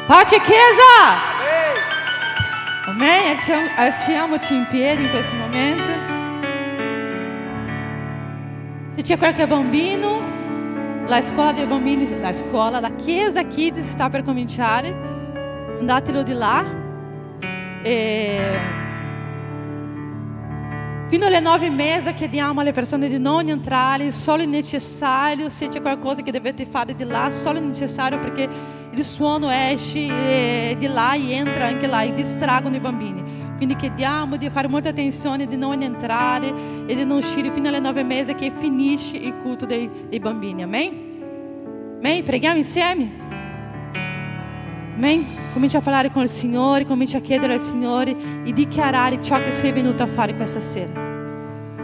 Pace Chiesa! Amém? Alziamoci in piedi in questo momento. Se c'è qualche bambino, la scuola dei bambini, la Chiesa Kids sta per cominciare. Andatelo di là. Fino alle 9:30 chiediamo alle persone di non entrare, solo il necessario. Se c'è qualcosa che dovete fare di là, solo il necessario, perché il suono esce di là e entra anche là e distraggono i bambini. Quindi chiediamo di fare molta attenzione, di non entrare e di non uscire fino alle 9:30 che finisce il culto dei bambini. Amém? Amém? Preghiamo insieme? Amém? Cominci a parlare con il Signore, cominci a chiedere al Signore e dichiarare ciò che sei venuto a fare questa sera.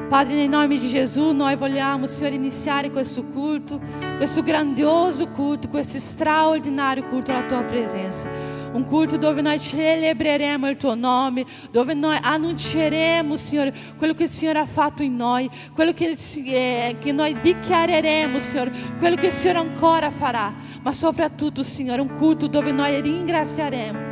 Padre, nel nome di Gesù, noi vogliamo, Signore, iniziare questo culto, questo grandioso culto, questo straordinario culto alla Tua presenza. Un culto dove noi celebreremo il Tuo nome, dove noi annunceremo, Signore, quello che il Signore ha fatto in noi, quello che noi dichiareremo, Signore, quello che il Signore ancora farà. Ma soprattutto, Signore, un culto dove noi ringrazieremo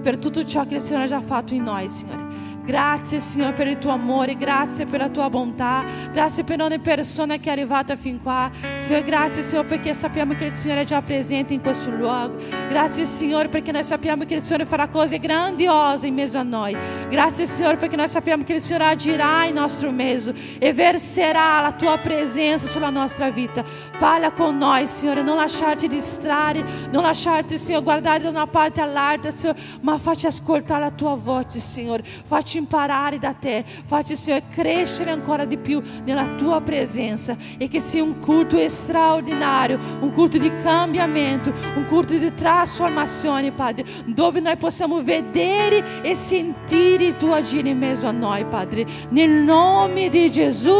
per tutto ciò che il Signore ha già fatto in noi, Signore. Grazie, Signore, per il Tuo amore, grazie per la Tua bontà, grazie per ogni persona che è arrivata fin qua. Signore, grazie, Signore, perché sappiamo che il Signore è già presente in questo luogo. Grazie, Signore, perché noi sappiamo che il Signore farà cose grandiose in mezzo a noi. Grazie, Signore, perché noi sappiamo che il Signore agirà in nostro mezzo e verserà la Tua presenza sulla nostra vita. Parla con noi, Signore, non lasciarti distrarre, non lasciarti, Signore, guardare da una parte all'altra, Signore, ma facci ascoltare la Tua voce, Signore. Facci imparare da Te, facci, Signore, crescere ancora di più nella Tua presenza e che sia un culto straordinario, un culto di cambiamento, un culto di trasformazione, Padre, dove noi possiamo vedere e sentire il Tuo agire in mezzo a noi, Padre, nel nome di Gesù.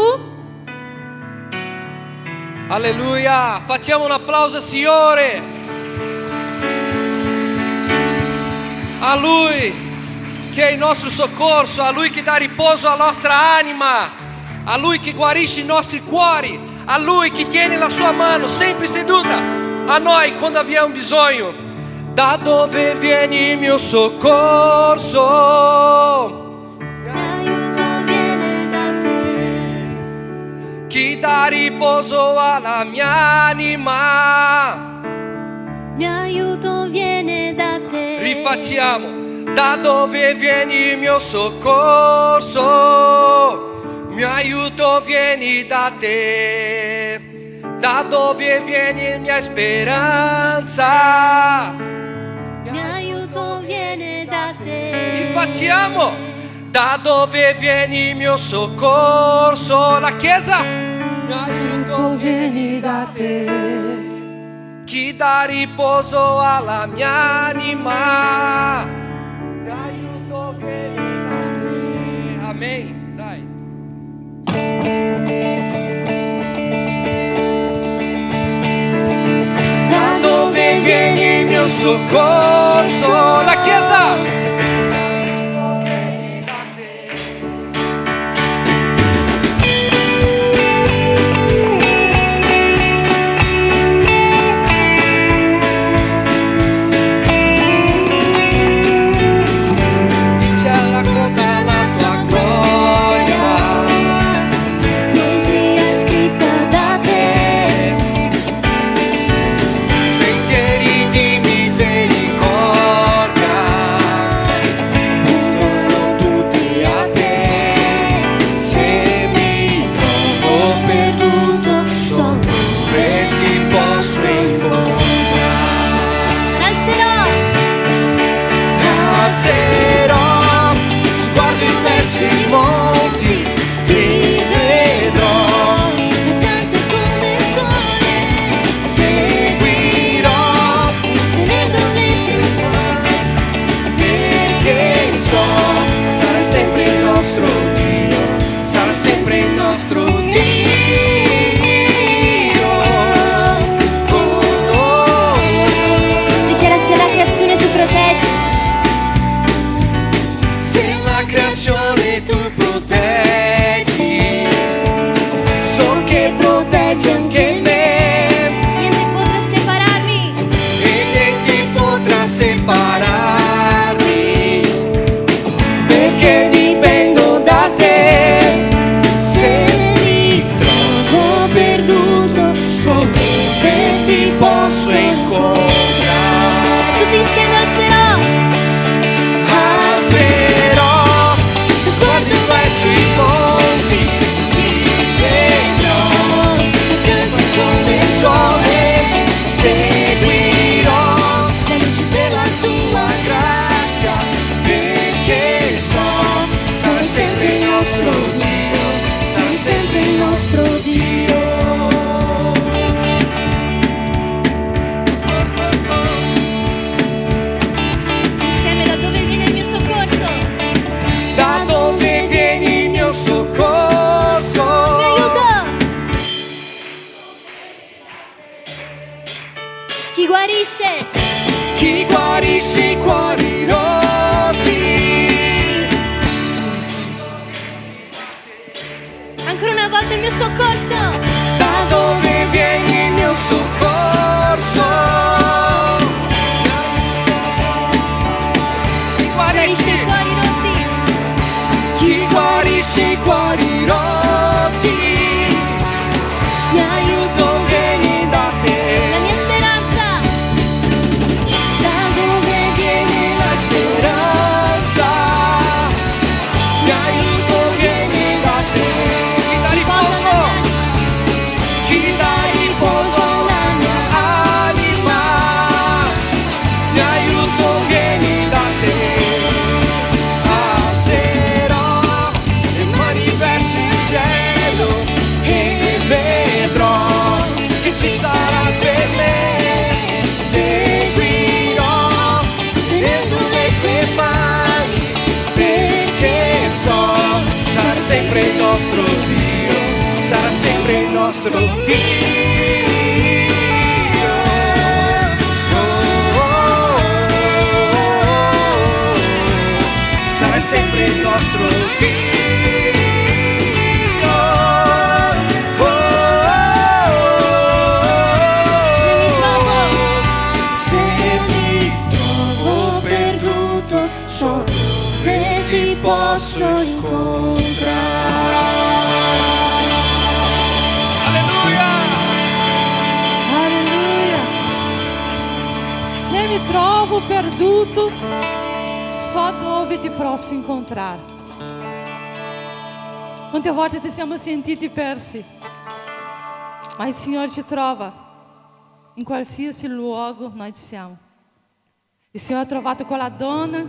Alleluia, facciamo un applauso al Signore, a Lui che è il nostro soccorso, a Lui che dà riposo alla nostra anima, a Lui che guarisce i nostri cuori, a Lui che tiene la sua mano sempre seduta a noi quando abbiamo bisogno. Da dove viene il mio soccorso? L'aiuto viene da te. Chi dà riposo alla mia anima. Mio aiuto viene da te. Rifacciamo. Da dove viene il mio soccorso? Mio aiuto viene da te. Da dove viene mia speranza? Mio aiuto viene da te. Rifacciamo. Da dove viene il mio soccorso? La Chiesa. Mio aiuto viene da te. Chi dà riposo alla mia anima. Amém. Dai. Da dove viene il mio soccorso? La Chiesa. Niente potrà separarmi. E niente potrà separarmi. sempre il nostro Dio, sei sempre il nostro Dio. Insieme, da dove viene il mio soccorso? Da dove viene il mio soccorso? Mi aiuta! Chi guarisce? Chi guarisce i cuori rotti. Ancora una volta il mio soccorso. Da dove viene il mio soccorso? Chi Guarisce i guarisce? cuori rotti. Chi guarisce i cuori rotti? Mi aiuto, Vieni da te. la mia speranza. Da dove viene la Speranza, mi aiuto, vieni da te. Chi dà riposo? Chi dà riposo alla mia anima? Mi aiuto, vieni da te. Alzerò le mani verso il cielo e vedrò che ci sarà per me. Seguirò tenendo le tue mani, perché so sarà sempre il nostro Dio, sarà sempre il nostro Dio. Sarà sempre il nostro Dio. Se mi trovo perduto, so dove ti posso incontrare. Alleluia! Alleluia. Se mi trovo perduto, so dove ti posso incontrare. Quante volte ci siamo sentiti persi, ma il Signore ci trova in qualsiasi luogo noi siamo. Il Signore ha trovato quella donna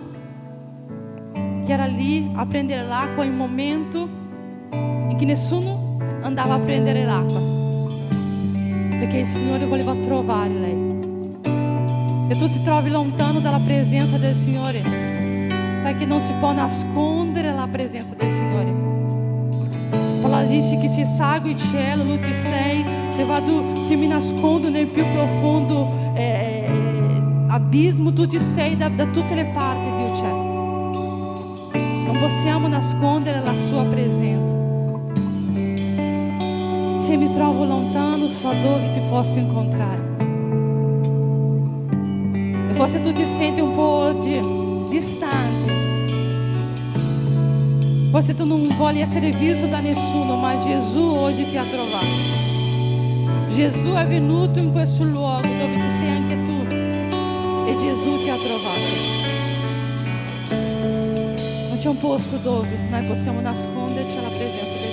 che era lì a prendere l'acqua in un momento in cui nessuno andava a prendere l'acqua, perché il Signore voleva trovare lei. Se tu ti trovi lontano dalla presenza del Signore, sai che non si può nascondere la presenza del Signore. Paolo dice che se salgo in cielo, Lui ci sei, se mi nascondo nel più profondo abismo, tu ci sei da tutte le parti, Dio c'è. Non possiamo nascondere la sua presenza. Se mi trovo lontano, so dove ti posso incontrare. E forse tu ti senti un po' distante. Forse tu non vuoi essere visto da nessuno, ma Gesù oggi ti ha trovato. Gesù è venuto in questo luogo dove ci sei anche tu, e Gesù ti ha trovato. Non c'è un posto dove noi possiamo nasconderci alla presenza del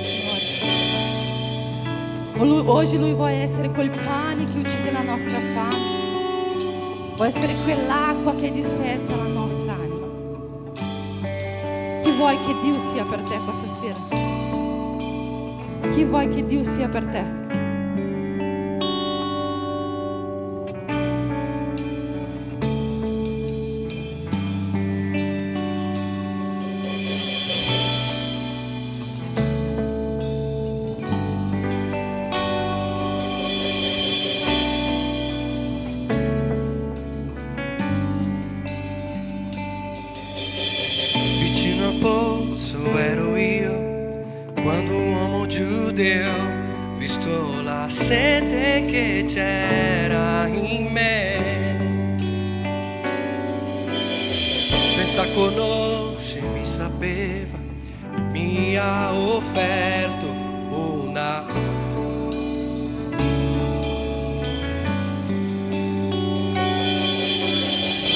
Signore. Oggi Lui vuole essere quel pane che uccide la nostra fame, vuole essere quell'acqua che disseta la nostra anima. Chi vuoi che Dio sia per te questa sera? Chi vuoi che Dio sia per te? Ero io quando un uomo giudeo, visto la sete che c'era in me, senza conoscermi sapeva, mi ha offerto una.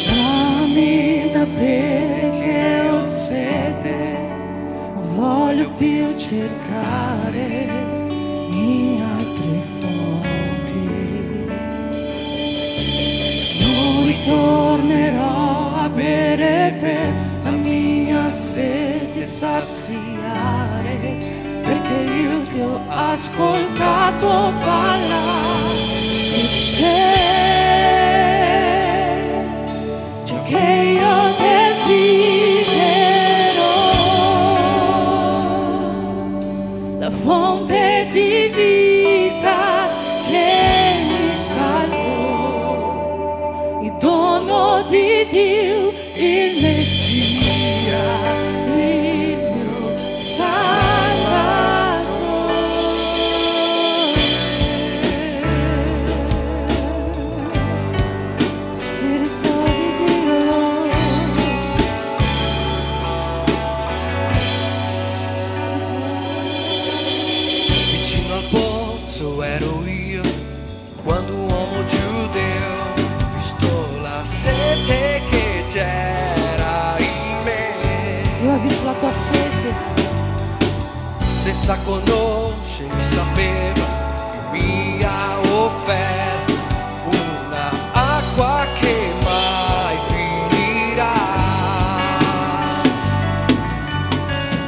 Dammi da bere che ho sete, non voglio più cercare in altre fonti. Non ritornerò a bere per la mia sete sete saziare, perché io ti ho ascoltato parlare. Tu sei ciò che io desidero, la fonte di vita che mi salvò, il dono di Dio, il Messia, il mio Salvatore. Spirito di Dio, Vicino al pozzo ero io, quando un uomo giudeo, visto la sete che c'era in me, io ho visto la tua sete, senza conoscermi sapeva che mi ha offerto una acqua che mai finirà.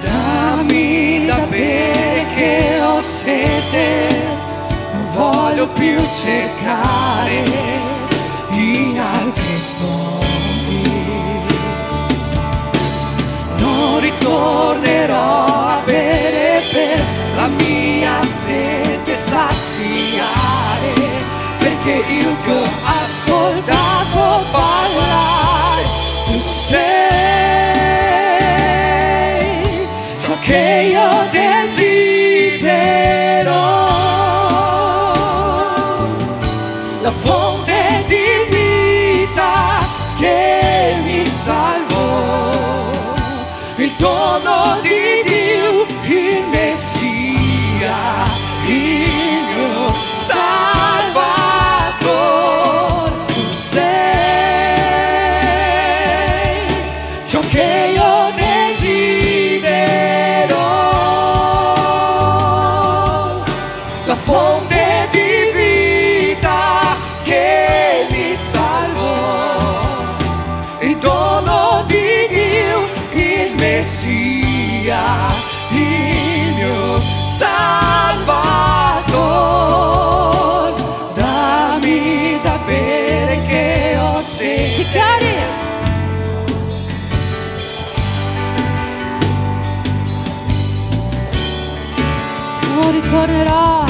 Dammi da bere che ho sete, non voglio più cercare in altre fonti, non ritornerò a bere per la mia sete saziare, perché io ti ho ascoltato parlare. Tu sei ciò che io desidero, la fonte di vita che mi salvò, il dono di Dio, il Messia, il mio Salvatore. Tu sei ciò che io desidero, la fonte di vita che mi salvò, il dono di Dio, il Messia, il mio Salvatore. Dammi da bere che ho sete. dichiari, non ritornerò.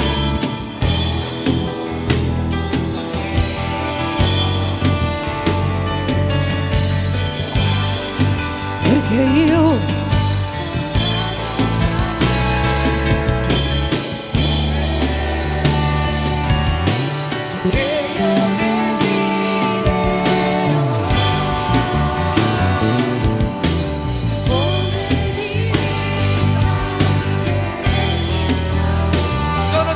Perché io Dono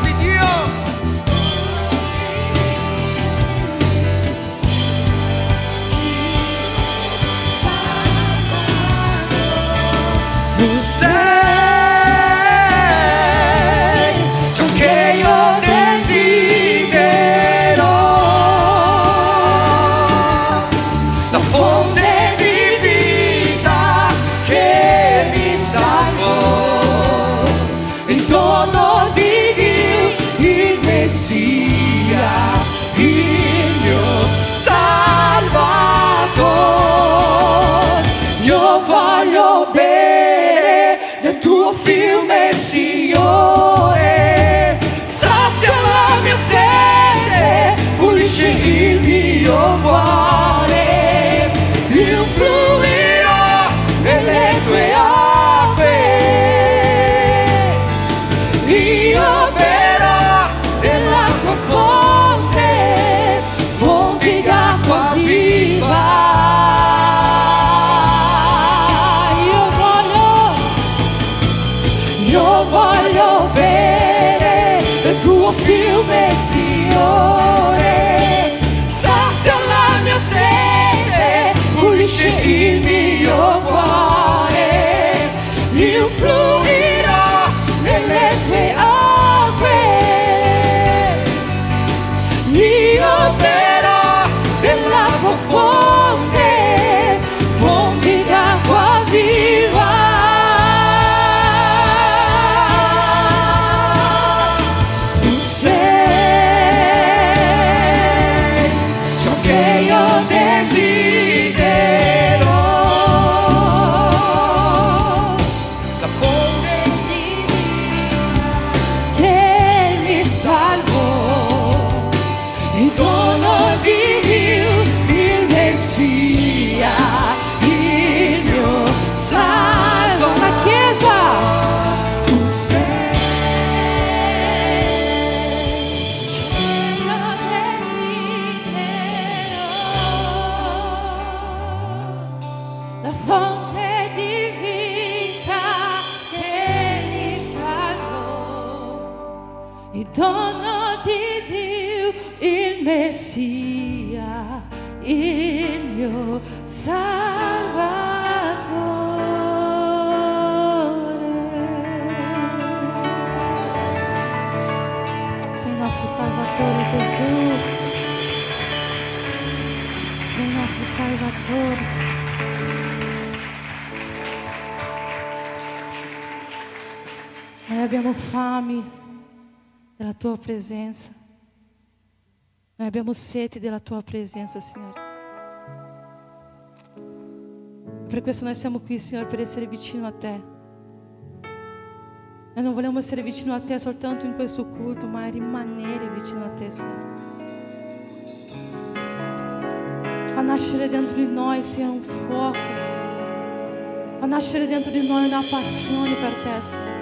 il dono di Dio, il Messia, il mio Salvatore. Sei il nostro Salvatore, Gesù. Sei il nostro Salvatore. Noi abbiamo fame della Tua presenza. Noi abbiamo sete della Tua presenza, Signore. Per questo noi siamo qui, Signore, per essere vicino a Te. Noi non vogliamo essere vicino a Te soltanto in questo culto, ma rimanere vicino a Te, Signore. Fa nascere dentro di noi, Signore, un fuoco. Fa nascere dentro di noi una passione per Te, Signore.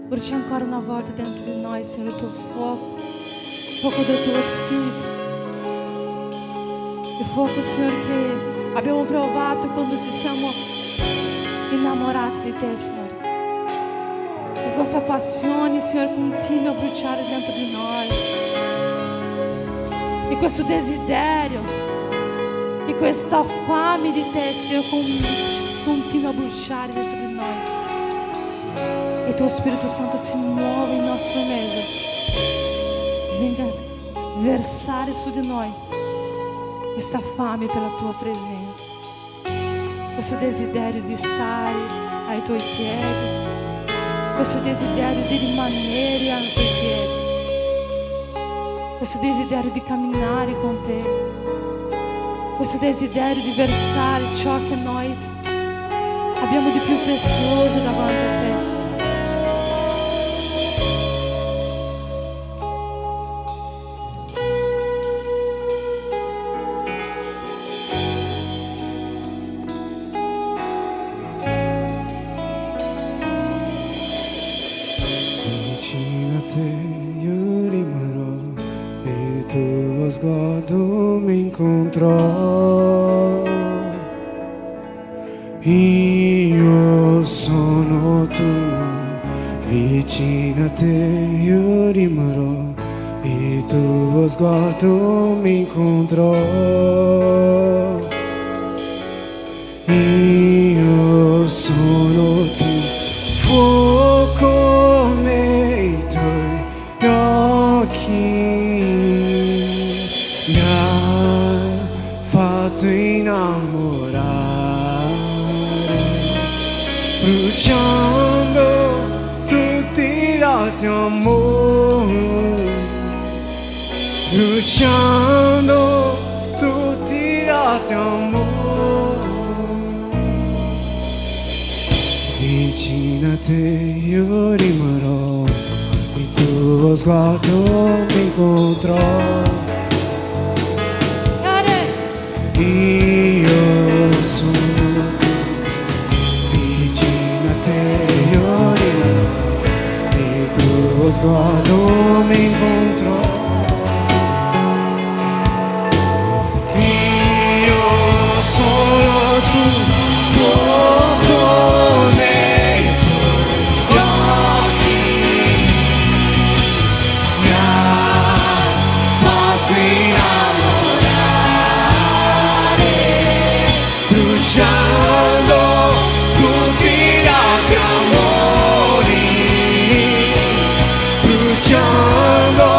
Brucia ancora una volta dentro di noi, Signore, il Tuo fuoco. Il fuoco del Tuo Spirito. Il fuoco, Signore, che abbiamo provato quando ci siamo innamorati di Te, Signore. E questa passione, Signore, continua a bruciare dentro di noi. E questo desiderio, e questa fame di Te, Signore, continua a bruciare dentro di noi. E il Tuo Spirito Santo si muove in nostro mezzo. Venga a versare su di noi questa fame per la Tua presenza, questo desiderio di stare ai Tuoi piedi, questo desiderio di rimanere ai Tuoi piedi, questo desiderio di camminare con Te, questo desiderio di versare ciò che noi abbiamo di più prezioso davanti a Te. Sguardo mi incontrò, io sono tuo, vicino a te io rimarrò, il tuo sguardo mi incontrò, io sono tuo, fuoco nei tuoi occhi. Mi ha fatto innamorare, bruciando tutti i lati amore, bruciando tutti i lati amore. Vicino a te io rimarrò, il tuo sguardo mi incontrò. Io sono vicino a te, io rimarrò, il tuo sguardo mi incontrò. Io sono tu, fuoco nei tuoi occhi, mi ha fatto bruciando tutti i lati amori, bruciando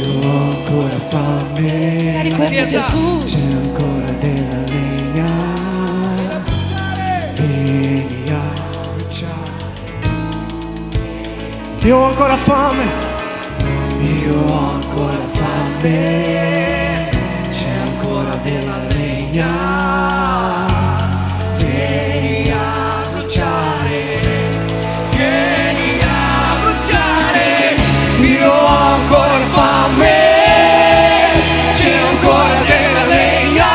Io ho ancora fame, Carico questo Chiesa. Gesù. c'è ancora della legna, vieni a bruciare. Io ho ancora fame, io ho ancora fame, c'è ancora della legna, vieni a bruciare, vieni a bruciare. Io ho ancora fame, c'è ancora della legna,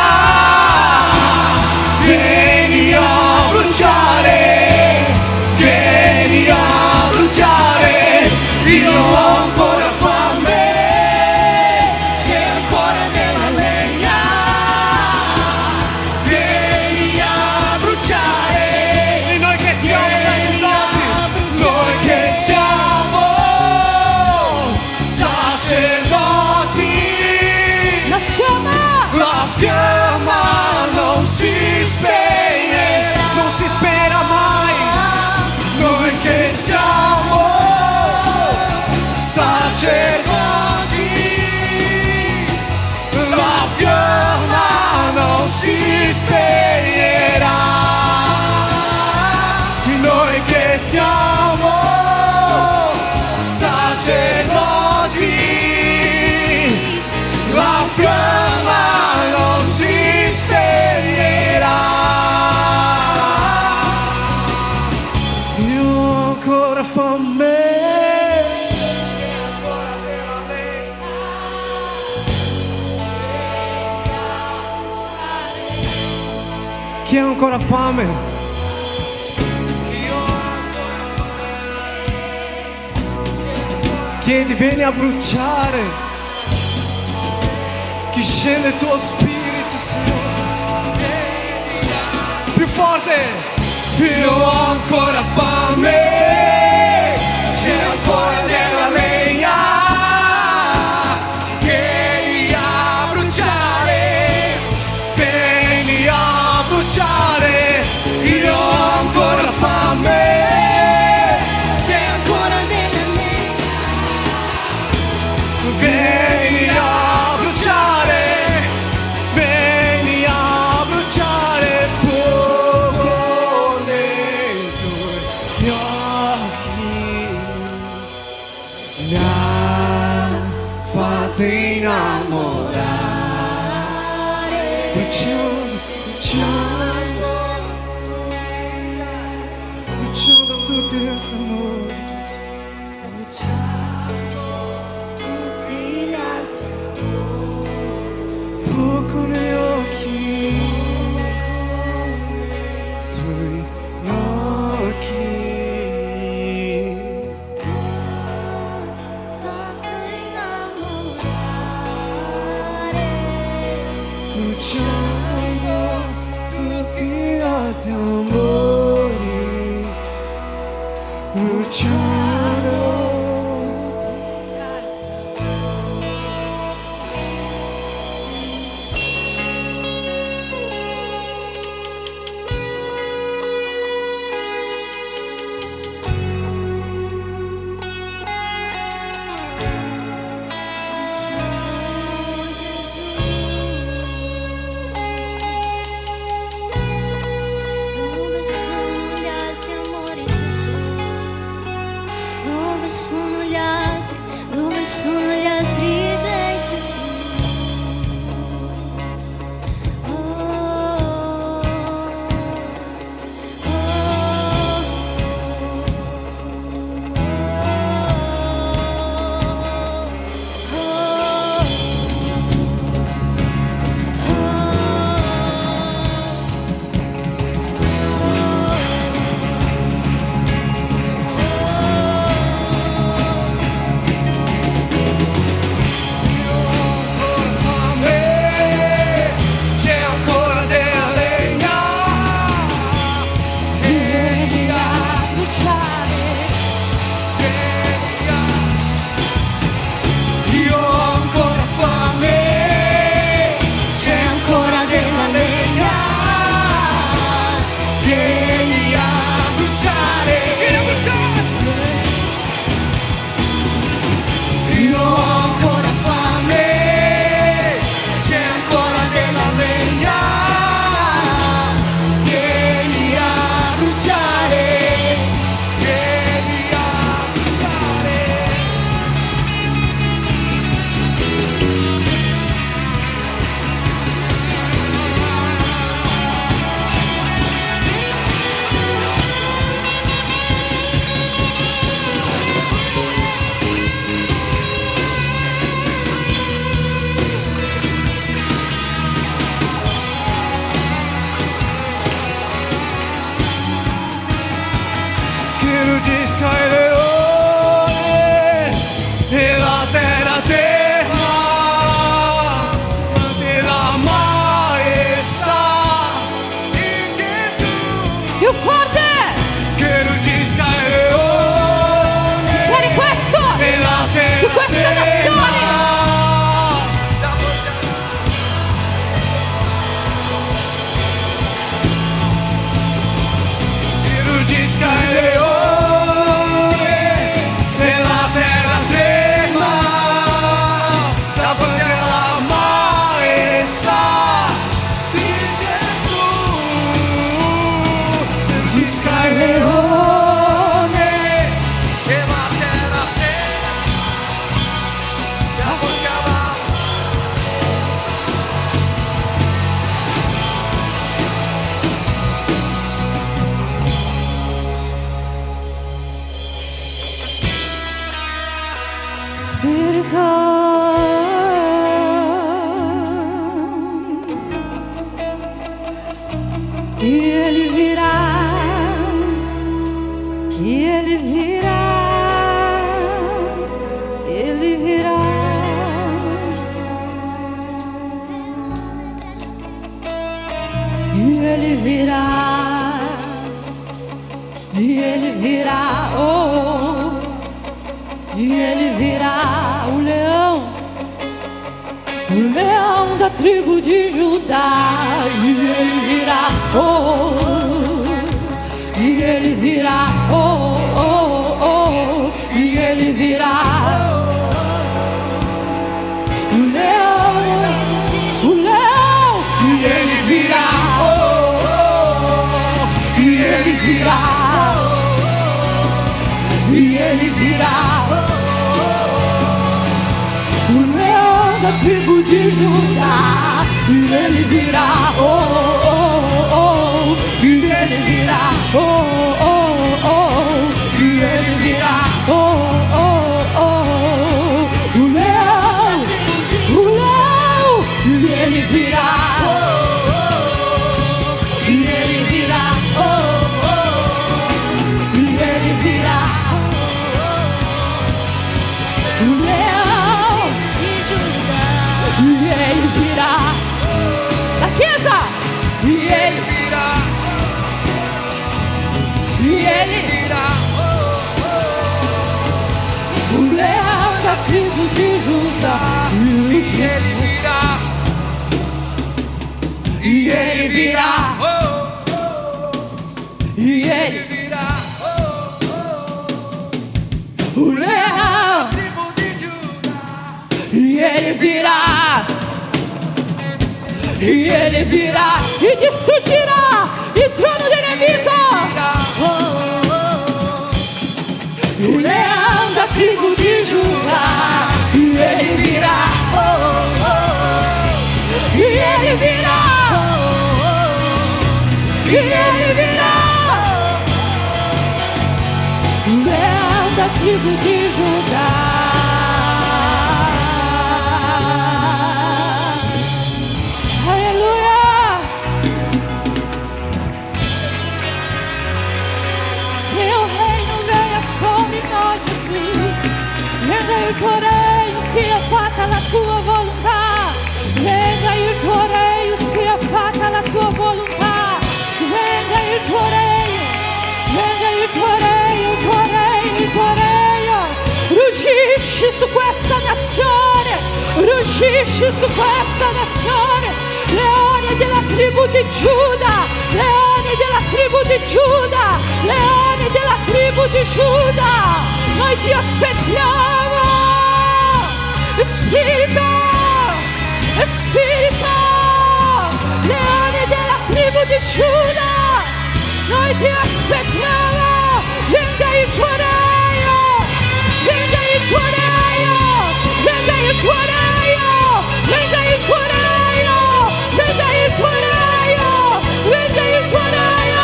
vieni a bruciare, vieni a bruciare. Io ho ancora fame, c'è ancora della legna, vieni a bruciare. E noi che siamo sacerdoti, noi che siamo sacerdoti, la fiamma non si spegne, non si spera mai. Noi che siamo sacerdoti, la fiamma non si spegnerà. Noi che siamo sacerdoti, la fiamma non si spegnerà. Io ho ancora fame, chi ha ancora fame? Chiedi, vieni a bruciare. Chi scende il tuo spirito, Signore. Più forte. Io ho ancora fame, c'è ancora della legna, vieni a bruciare, vieni a bruciare. Io ho ancora fame, c'è ancora della legna, vieni a bruciare, vieni a bruciare. Fuoco nei tuoi occhi mi ha fatto innamorare, bruciando, bruciando, bruciando tutti gli altri amori. tutti gli altri Fuoco negli occhi, tuoi occhi, fatto innamorare, bruciando tutti gli altri amori, bruciando. diciamo Gesù, dove sono gli altri amori Gesù, Ele virá. E Ele virá. E Ele virá. Oh. E Ele virá. O leão da tribo de Judá. E Ele virá. Oh. E Ele virá. Oh, oh, oh. E Ele virá. O leão. E Ele virá. Oh, oh. E Ele virá. E Ele virá. O leão da tribo de Judá. E Ele virá. Oh, oh, oh. E Ele virá. Oh, oh, oh. E Ele virá. Oh, oh, oh. O leão. E Ele virá. E Ele virá. Oh, oh. E Ele virá. O leão de Judá. e Ele virá. Laqueza. E Ele virá, e Ele virá. o leão da tribo de Judá. E Ele virá, E Ele virá. E Ele virá. o leão Tribo de Judá. e Ele virá. E Ele virá e destruirá e trono do inimigo. Oh, oh, O leão da tribo de Judá. E Ele virá. oh, oh, E Ele virá. E Ele virá. O leão da tribo de Judá. Aleluia. Teu reino venha sobre nós, Jesus. Venga il tuo regno, sia fatta la tua volontà. Venga il tuo regno, sia fatta la tua volontà. Venga il tuo regno, venga il tuo regno, il tuo regno, il tuo regno. Ruggisci su questa nazione, ruggisci su questa nazione. Leone della tribù di Giuda, leone della tribù di Giuda, leone della tribù di Giuda. Noi ti aspettiamo, Spirito, Spirito, leone della tribù di Giuda. Noi ti aspettiamo, venga il tuo regno, venga il tuo regno, venga il tuo regno, venga il tuo regno, venga il tuo regno, venga il tuo regno.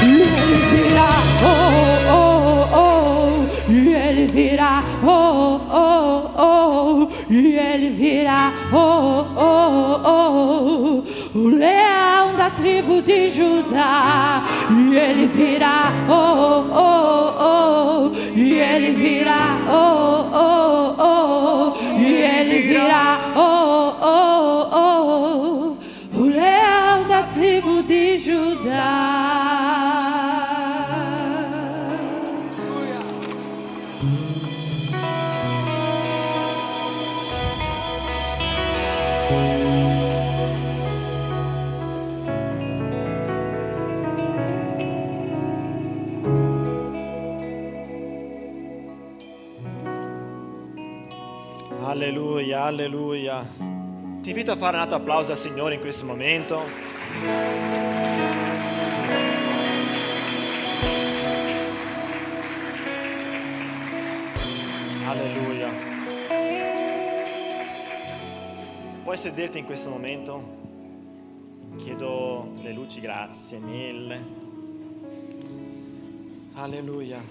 Ele virá, oh, oh, oh, e Ele virá, oh, oh, oh, e Ele virá, oh, oh, oh, o leão da tribo de Judá. E Ele virá, oh, oh, oh, e Ele virá, oh, oh, oh, e Ele virá, oh, oh, oh, o leão da tribo de Judá. Alleluia, alleluia. Ti invito a fare un altro applauso al Signore in questo momento. Alleluia. Puoi sederti in questo momento? Chiedo le luci, grazie mille. Alleluia.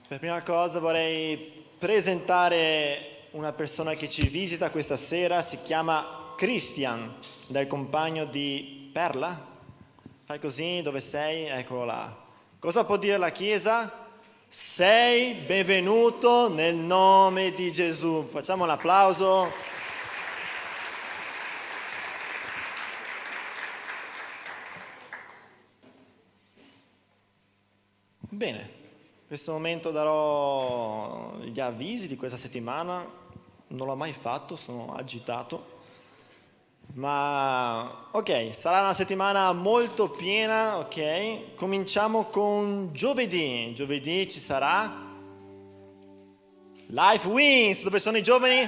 Per prima cosa vorrei presentare una persona che ci visita questa sera, si chiama Christian, del compagno di Perla. Fai così, dove sei? Eccolo là. Cosa può dire la Chiesa? Sei benvenuto nel nome di Gesù. Facciamo un applauso. Bene, in questo momento darò gli avvisi di questa settimana. Non l'ho mai fatto, sono agitato. Ma ok, sarà una settimana molto piena, ok? Cominciamo con giovedì. Giovedì ci sarà Life Wins. Dove sono i giovani?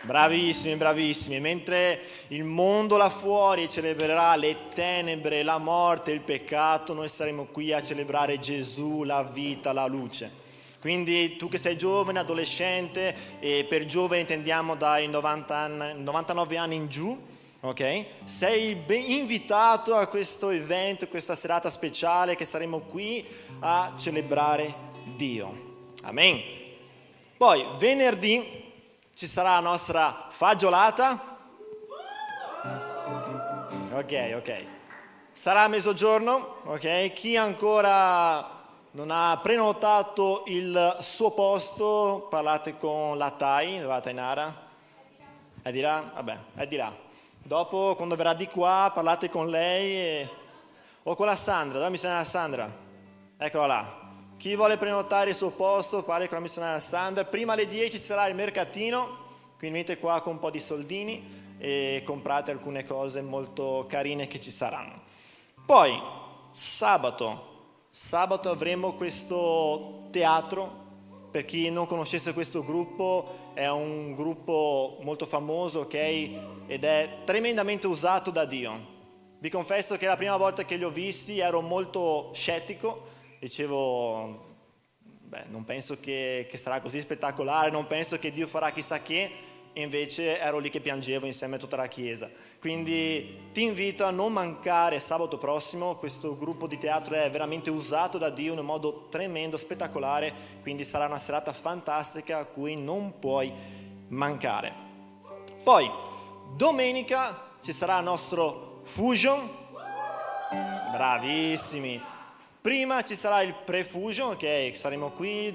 Bravissimi, bravissimi. Mentre il mondo là fuori celebrerà le tenebre, la morte, il peccato, noi saremo qui a celebrare Gesù, la vita, la luce. Quindi tu che sei giovane, adolescente, e per giovane intendiamo dai 99 anni in giù, ok? Sei ben invitato a questo evento, questa serata speciale che saremo qui a celebrare Dio. Amen. Poi venerdì ci sarà la nostra fagiolata. Ok. Sarà a mezzogiorno, ok? Chi ancora non ha prenotato il suo posto, parlate con la Tai, la Tainara. È di là? Vabbè, è di là. Dopo, quando verrà di qua, parlate con lei o con la Sandra. Dove missionaria Sandra? Eccola là. Chi vuole prenotare il suo posto, parli con la missionaria Sandra. Prima alle 10 ci sarà il mercatino, quindi venite qua con un po' di soldini e comprate alcune cose molto carine che ci saranno. Poi, sabato avremo questo teatro. Per chi non conoscesse questo gruppo, è un gruppo molto famoso, ok? Ed è tremendamente usato da Dio. Vi confesso che la prima volta che li ho visti ero molto scettico, dicevo, non penso che sarà così spettacolare, non penso che Dio farà chissà che, e invece ero lì che piangevo insieme a tutta la chiesa. Quindi ti invito a non mancare sabato prossimo. Questo gruppo di teatro è veramente usato da Dio in un modo tremendo, spettacolare, quindi sarà una serata fantastica a cui non puoi mancare. Poi domenica ci sarà il nostro Fusion. Bravissimi. Prima ci sarà il pre-fusion, ok? Saremo qui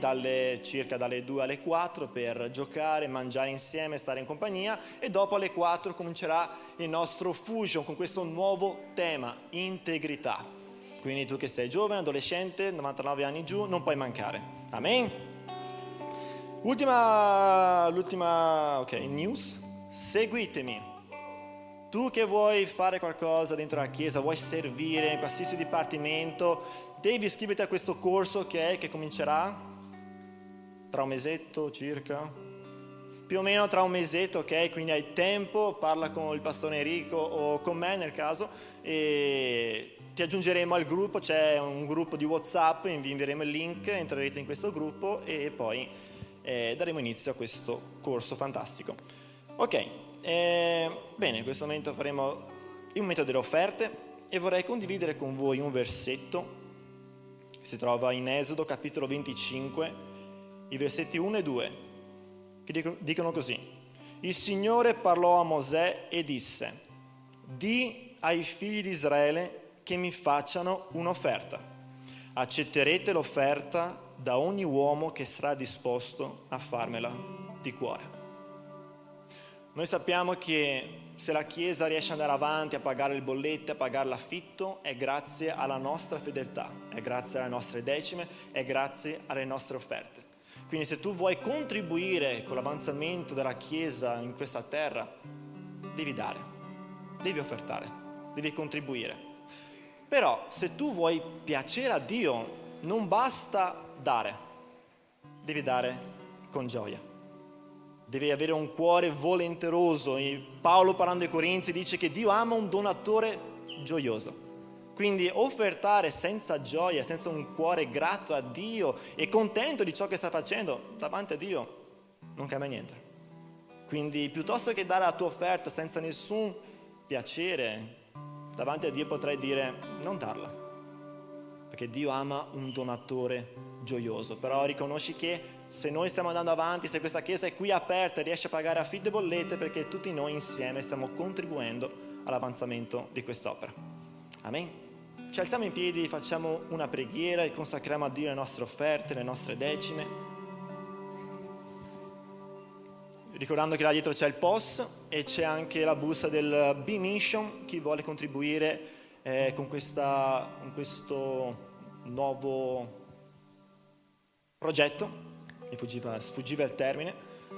circa dalle 2 alle 4 per giocare, mangiare insieme, stare in compagnia, e dopo alle 4 comincerà il nostro fusion con questo nuovo tema, integrità. Quindi tu che sei giovane, adolescente, 99 anni giù, non puoi mancare. Amen? L'ultima news, seguitemi. Tu che vuoi fare qualcosa dentro la chiesa, vuoi servire in qualsiasi dipartimento, devi iscriverti a questo corso che comincerà tra un mesetto circa, più o meno tra un mesetto, ok? Quindi hai tempo, parla con il pastore Enrico o con me nel caso, e ti aggiungeremo al gruppo. C'è un gruppo di WhatsApp, vi invieremo il link, entrerete in questo gruppo e poi daremo inizio a questo corso fantastico. Ok. Bene, in questo momento faremo il momento delle offerte e vorrei condividere con voi un versetto che si trova in Esodo capitolo 25, i versetti 1 e 2, che dicono così: il Signore parlò a Mosè e disse: di ai figli di Israele che mi facciano un'offerta. Accetterete l'offerta da ogni uomo che sarà disposto a farmela di cuore. Noi sappiamo che se la Chiesa riesce ad andare avanti a pagare le bollette, a pagare l'affitto, è grazie alla nostra fedeltà, è grazie alle nostre decime, è grazie alle nostre offerte. Quindi se tu vuoi contribuire con l'avanzamento della Chiesa in questa terra, devi dare, devi offertare, devi contribuire. Però se tu vuoi piacere a Dio, non basta dare, devi dare con gioia. Devi avere un cuore volenteroso. E Paolo, parlando ai Corinzi, dice che Dio ama un donatore gioioso. Quindi offertare senza gioia, senza un cuore grato a Dio e contento di ciò che sta facendo davanti a Dio, non cambia niente. Quindi piuttosto che dare la tua offerta senza nessun piacere davanti a Dio, potrei dire non darla, perché Dio ama un donatore gioioso. Però riconosci che se noi stiamo andando avanti, se questa chiesa è qui aperta e riesce a pagare affitto e bollette, perché tutti noi insieme stiamo contribuendo all'avanzamento di quest'opera. Amen. Ci alziamo in piedi, facciamo una preghiera e consacriamo a Dio le nostre offerte, le nostre decime. Ricordando che là dietro c'è il POS e c'è anche la busta del B-Mission, chi vuole contribuire con questo nuovo progetto, mi sfuggiva il termine.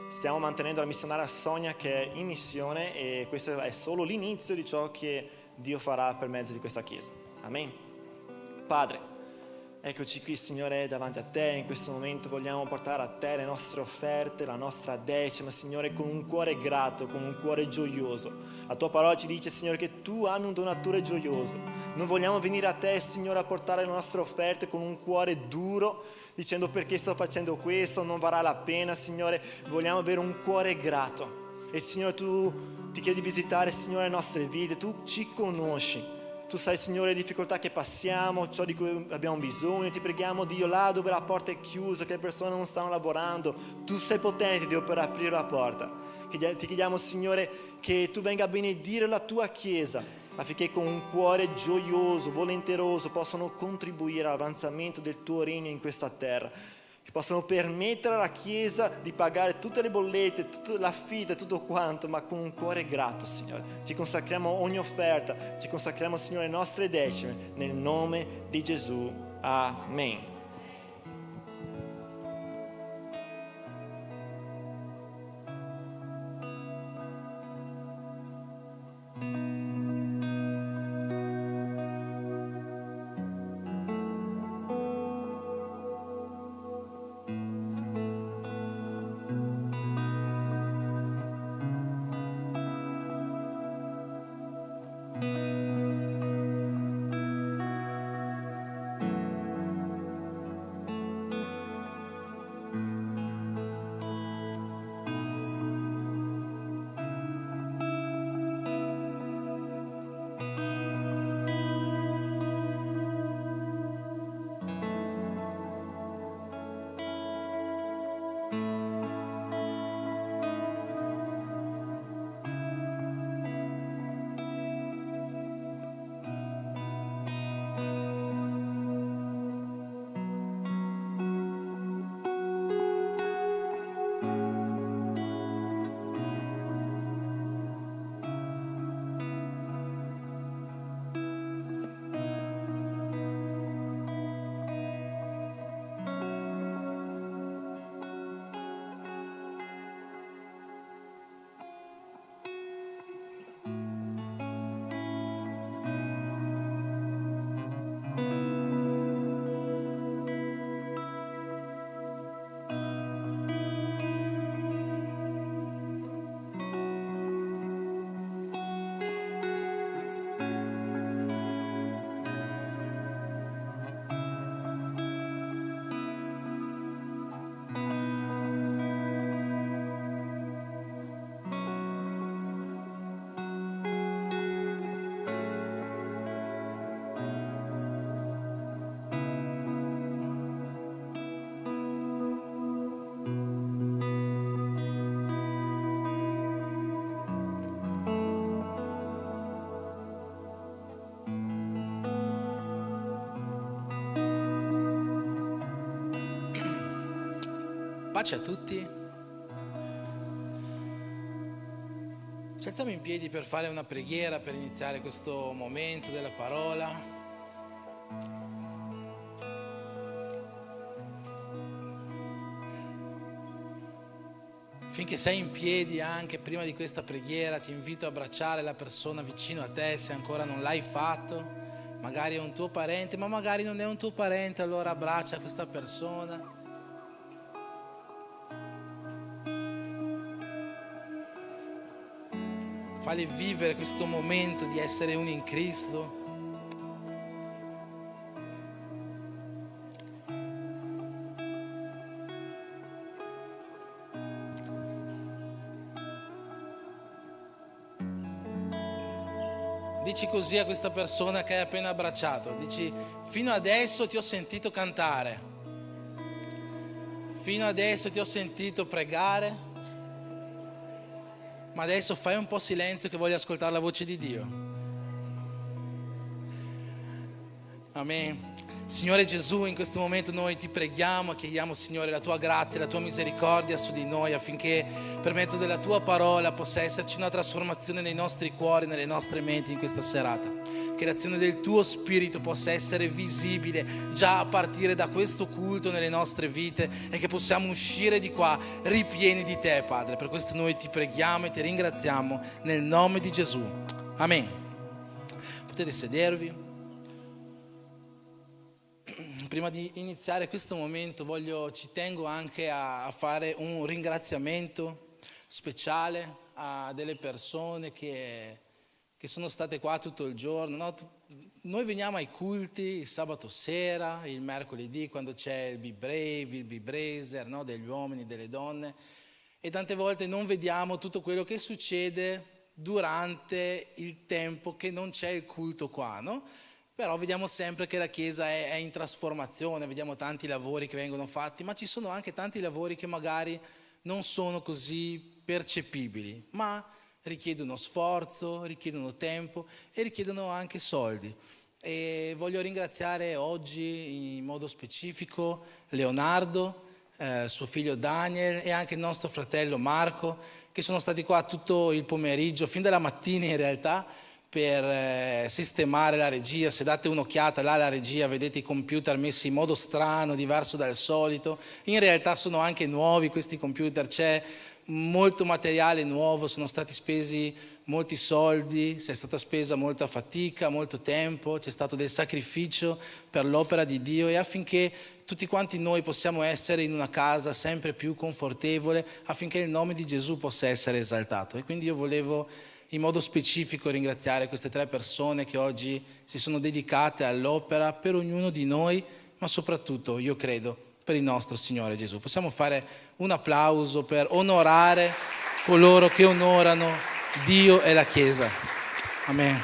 Stiamo mantenendo la missionaria Sonia che è in missione e questo è solo l'inizio di ciò che Dio farà per mezzo di questa chiesa. Amen. Padre, eccoci qui, Signore, davanti a Te. In questo momento vogliamo portare a Te le nostre offerte, la nostra decima, Signore, con un cuore grato, con un cuore gioioso. La Tua parola ci dice, Signore, che Tu ami un donatore gioioso. Non vogliamo venire a Te, Signore, a portare le nostre offerte con un cuore duro, dicendo perché sto facendo questo, non varrà la pena, Signore. Vogliamo avere un cuore grato. E, Signore, Tu ti chiedi di visitare, Signore, le nostre vite. Tu ci conosci. Tu sai, Signore, le difficoltà che passiamo, ciò di cui abbiamo bisogno. Ti preghiamo, Dio, là dove la porta è chiusa, che le persone non stanno lavorando, Tu sei potente, Dio, per aprire la porta. Ti chiediamo, Signore, che Tu venga a benedire la Tua Chiesa, affinché con un cuore gioioso, volenteroso, possano contribuire all'avanzamento del Tuo regno in questa terra. Che possano permettere alla Chiesa di pagare tutte le bollette, tutto l'affitto e tutto quanto, ma con un cuore grato, Signore. Ti consacriamo ogni offerta, ti consacriamo, Signore, le nostre decime, nel nome di Gesù. Amen. Pace a tutti. Ci alziamo in piedi per fare una preghiera, per iniziare questo momento della parola. Finché sei in piedi anche prima di questa preghiera, ti invito a abbracciare la persona vicino a te se ancora non l'hai fatto. Magari è un tuo parente, ma magari non è un tuo parente, allora abbraccia questa persona. Fagli vivere questo momento di essere uno in Cristo. Dici così a questa persona che hai appena abbracciato, dici: fino adesso ti ho sentito cantare, fino adesso ti ho sentito pregare, ma adesso fai un po' silenzio che voglio ascoltare la voce di Dio. Amen. Signore Gesù, in questo momento noi ti preghiamo, chiediamo, Signore, la tua grazia, la tua misericordia su di noi, affinché per mezzo della tua parola possa esserci una trasformazione nei nostri cuori, nelle nostre menti in questa serata. Che l'azione del tuo Spirito possa essere visibile già a partire da questo culto nelle nostre vite e che possiamo uscire di qua ripieni di te, Padre. Per questo noi ti preghiamo e ti ringraziamo nel nome di Gesù. Amen. Potete sedervi. Prima di iniziare questo momento ci tengo anche a fare un ringraziamento speciale a delle persone che sono state qua tutto il giorno. No? Noi veniamo ai culti il sabato sera, il mercoledì quando c'è il Be Brave, il Be Brazer, no? Degli uomini, delle donne, e tante volte non vediamo tutto quello che succede durante il tempo che non c'è il culto qua, no? Però vediamo sempre che la Chiesa è in trasformazione, vediamo tanti lavori che vengono fatti, ma ci sono anche tanti lavori che magari non sono così percepibili, ma richiedono sforzo, richiedono tempo e richiedono anche soldi. E voglio ringraziare oggi in modo specifico Leonardo, suo figlio Daniel e anche il nostro fratello Marco, che sono stati qua tutto il pomeriggio, fin dalla mattina in realtà, per sistemare la regia. Se date un'occhiata là alla regia vedete i computer messi in modo strano, diverso dal solito. In realtà sono anche nuovi questi computer, c'è molto materiale nuovo, sono stati spesi molti soldi, c'è stata spesa molta fatica, molto tempo, c'è stato del sacrificio per l'opera di Dio, e affinché tutti quanti noi possiamo essere in una casa sempre più confortevole, affinché il nome di Gesù possa essere esaltato. E quindi io volevo in modo specifico ringraziare queste 3 persone che oggi si sono dedicate all'opera per ognuno di noi, ma soprattutto, io credo, per il nostro Signore Gesù. Possiamo fare un applauso per onorare coloro che onorano Dio e la Chiesa. Amen.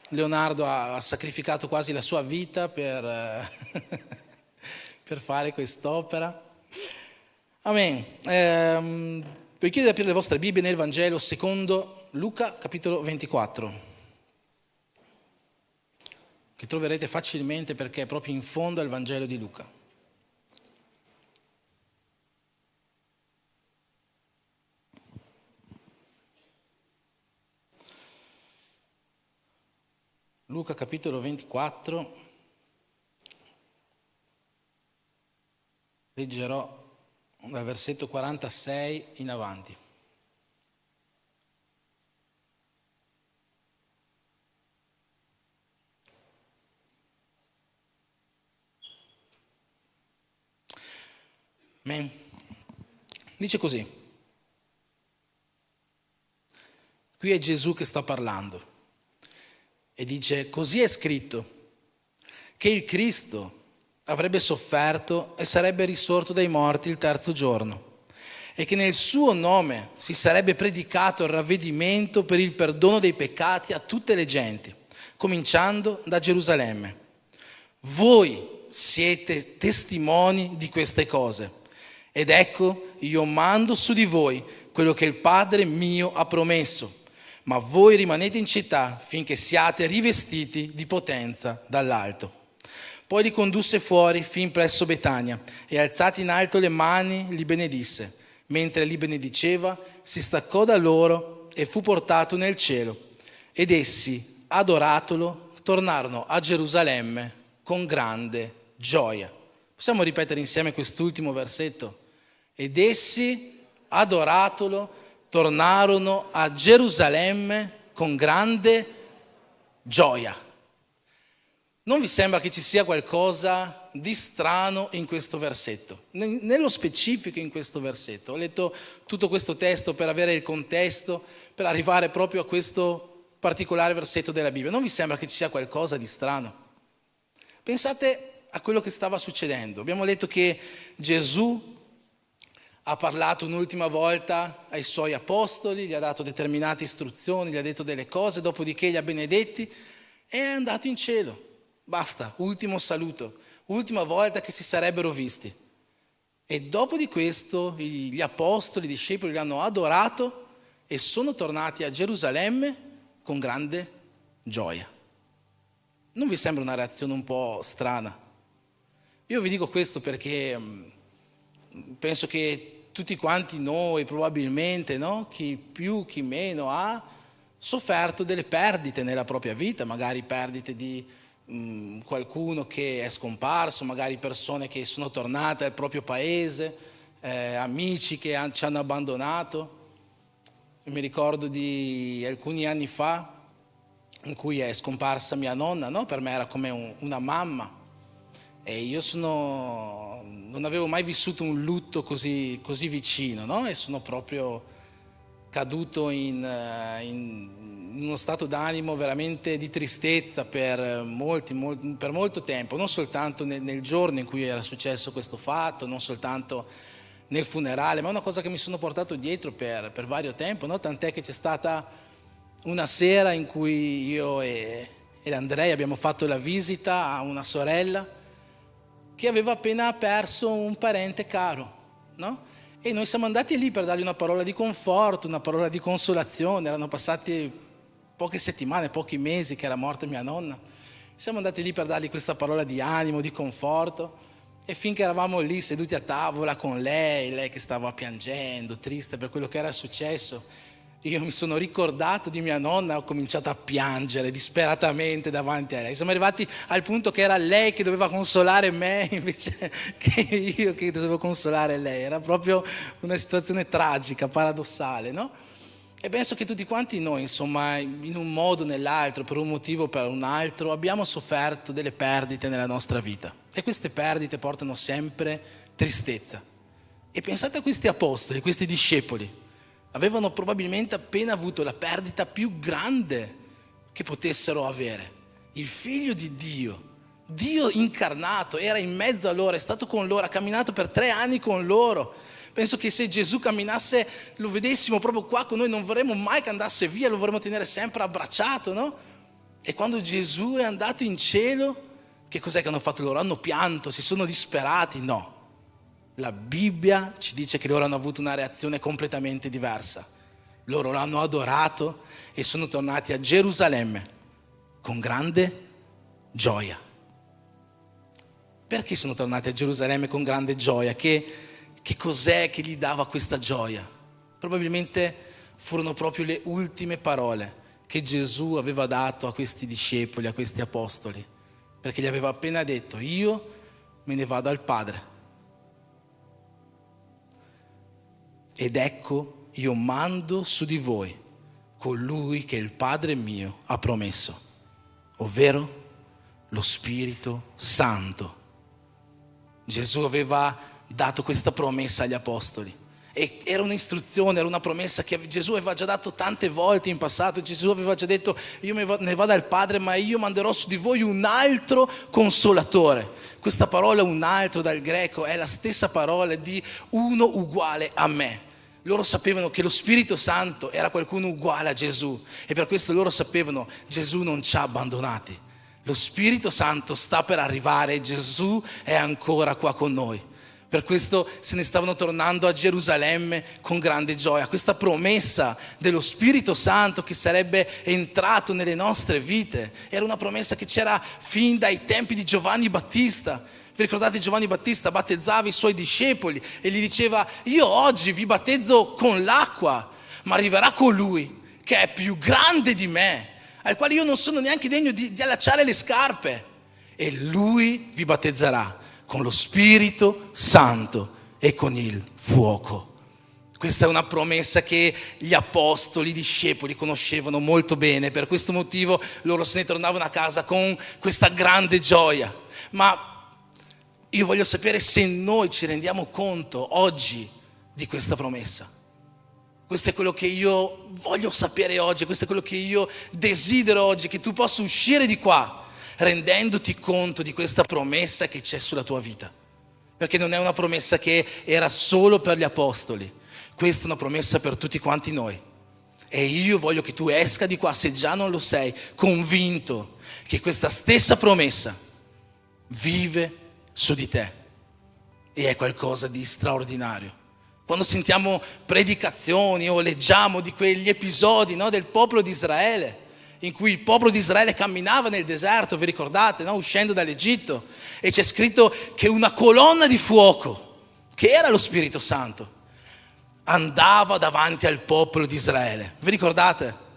Leonardo ha sacrificato quasi la sua vita per fare quest'opera. Amen. Vi chiedo di aprire le vostre Bibbie nel Vangelo secondo Luca, capitolo 24, che troverete facilmente perché è proprio in fondo al Vangelo di Luca. Luca, capitolo 24, leggerò dal versetto 46 in avanti. Amen. Dice così. Qui è Gesù che sta parlando e dice: così è scritto che il Cristo avrebbe sofferto e sarebbe risorto dai morti il 3° giorno, e che nel suo nome si sarebbe predicato il ravvedimento per il perdono dei peccati a tutte le genti, cominciando da Gerusalemme. Voi siete testimoni di queste cose, ed ecco io mando su di voi quello che il Padre mio ha promesso, ma voi rimanete in città finché siate rivestiti di potenza dall'alto. Poi li condusse fuori fin presso Betania e alzati in alto le mani li benedisse. Mentre li benediceva si staccò da loro e fu portato nel cielo. Ed essi, adoratolo, tornarono a Gerusalemme con grande gioia. Possiamo ripetere insieme quest'ultimo versetto? Ed essi, adoratolo, tornarono a Gerusalemme con grande gioia. Non vi sembra che ci sia qualcosa di strano in questo versetto? Nello specifico in questo versetto. Ho letto tutto questo testo per avere il contesto, per arrivare proprio a questo particolare versetto della Bibbia. Non vi sembra che ci sia qualcosa di strano? Pensate a quello che stava succedendo. Abbiamo letto che Gesù ha parlato un'ultima volta ai suoi apostoli, gli ha dato determinate istruzioni, gli ha detto delle cose, dopodiché li ha benedetti e è andato in cielo. Basta, ultimo saluto, ultima volta che si sarebbero visti. E dopo di questo gli apostoli, i discepoli li hanno adorato e sono tornati a Gerusalemme con grande gioia. Non vi sembra una reazione un po' strana? Io vi dico questo perché penso che tutti quanti noi probabilmente, no? Chi più, chi meno, ha sofferto delle perdite nella propria vita, magari perdite di qualcuno che è scomparso, magari persone che sono tornate al proprio paese, amici che ci hanno abbandonato. Io mi ricordo di alcuni anni fa in cui è scomparsa mia nonna, no? Per me era come una mamma, e io non avevo mai vissuto un lutto così vicino, no? E sono proprio caduto in uno stato d'animo veramente di tristezza per molto tempo, non soltanto nel giorno in cui era successo questo fatto, non soltanto nel funerale, ma è una cosa che mi sono portato dietro per vario tempo, no? Tant'è che c'è stata una sera in cui io e Andrea abbiamo fatto la visita a una sorella che aveva appena perso un parente caro, no? E noi siamo andati lì per dargli una parola di conforto, una parola di consolazione. Erano passati poche settimane, pochi mesi che era morta mia nonna. Siamo andati lì per dargli questa parola di animo, di conforto, e finché eravamo lì seduti a tavola con lei che stava piangendo, triste per quello che era successo, io mi sono ricordato di mia nonna e ho cominciato a piangere disperatamente davanti a lei. Siamo arrivati al punto che era lei che doveva consolare me invece che io che dovevo consolare lei. Era proprio una situazione tragica, paradossale, no? E penso che tutti quanti noi, insomma, in un modo o nell'altro, per un motivo o per un altro, abbiamo sofferto delle perdite nella nostra vita. E queste perdite portano sempre tristezza. E pensate a questi apostoli, a questi discepoli. Avevano probabilmente appena avuto la perdita più grande che potessero avere. Il figlio di Dio, Dio incarnato, era in mezzo a loro, è stato con loro, ha camminato per 3 anni con loro. Penso che se Gesù camminasse, lo vedessimo proprio qua con noi, non vorremmo mai che andasse via, lo vorremmo tenere sempre abbracciato, no? E quando Gesù è andato in cielo, che cos'è che hanno fatto loro? Hanno pianto, si sono disperati? No. La Bibbia ci dice che loro hanno avuto una reazione completamente diversa. Loro l'hanno adorato e sono tornati a Gerusalemme con grande gioia. Perché sono tornati a Gerusalemme con grande gioia? Che cos'è che gli dava questa gioia? Probabilmente furono proprio le ultime parole che Gesù aveva dato a questi discepoli, a questi apostoli, perché gli aveva appena detto: io me ne vado al Padre. Ed ecco, io mando su di voi colui che il Padre mio ha promesso, ovvero lo Spirito Santo. Gesù aveva dato questa promessa agli apostoli. E era un'istruzione, era una promessa che Gesù aveva già dato tante volte in passato. Gesù aveva già detto: io me ne vado al Padre, ma io manderò su di voi un altro consolatore. Questa parola un altro dal greco è la stessa parola di uno uguale a me. Loro sapevano che lo Spirito Santo era qualcuno uguale a Gesù, e per questo loro sapevano: Gesù non ci ha abbandonati, lo Spirito Santo sta per arrivare e Gesù è ancora qua con noi. Per questo se ne stavano tornando a Gerusalemme con grande gioia. Questa promessa dello Spirito Santo che sarebbe entrato nelle nostre vite era una promessa che c'era fin dai tempi di Giovanni Battista. Vi ricordate? Giovanni Battista battezzava i suoi discepoli e gli diceva: io oggi vi battezzo con l'acqua, ma arriverà colui che è più grande di me, al quale io non sono neanche degno di allacciare le scarpe, e lui vi battezzerà con lo Spirito Santo e con il fuoco. Questa è una promessa che gli apostoli, i discepoli conoscevano molto bene. Per questo motivo loro se ne tornavano a casa con questa grande gioia. Ma io voglio sapere se noi ci rendiamo conto oggi di questa promessa. Questo è quello che io voglio sapere oggi, questo è quello che io desidero oggi, che tu possa uscire di qua rendendoti conto di questa promessa che c'è sulla tua vita. Perché non è una promessa che era solo per gli apostoli, questa è una promessa per tutti quanti noi. E io voglio che tu esca di qua, se già non lo sei, convinto che questa stessa promessa vive su di te e è qualcosa di straordinario. Quando sentiamo predicazioni o leggiamo di quegli episodi, no, del popolo di Israele, in cui il popolo di Israele camminava nel deserto, vi ricordate, no? Uscendo dall'Egitto, e c'è scritto che una colonna di fuoco, che era lo Spirito Santo, andava davanti al popolo di Israele. Vi ricordate?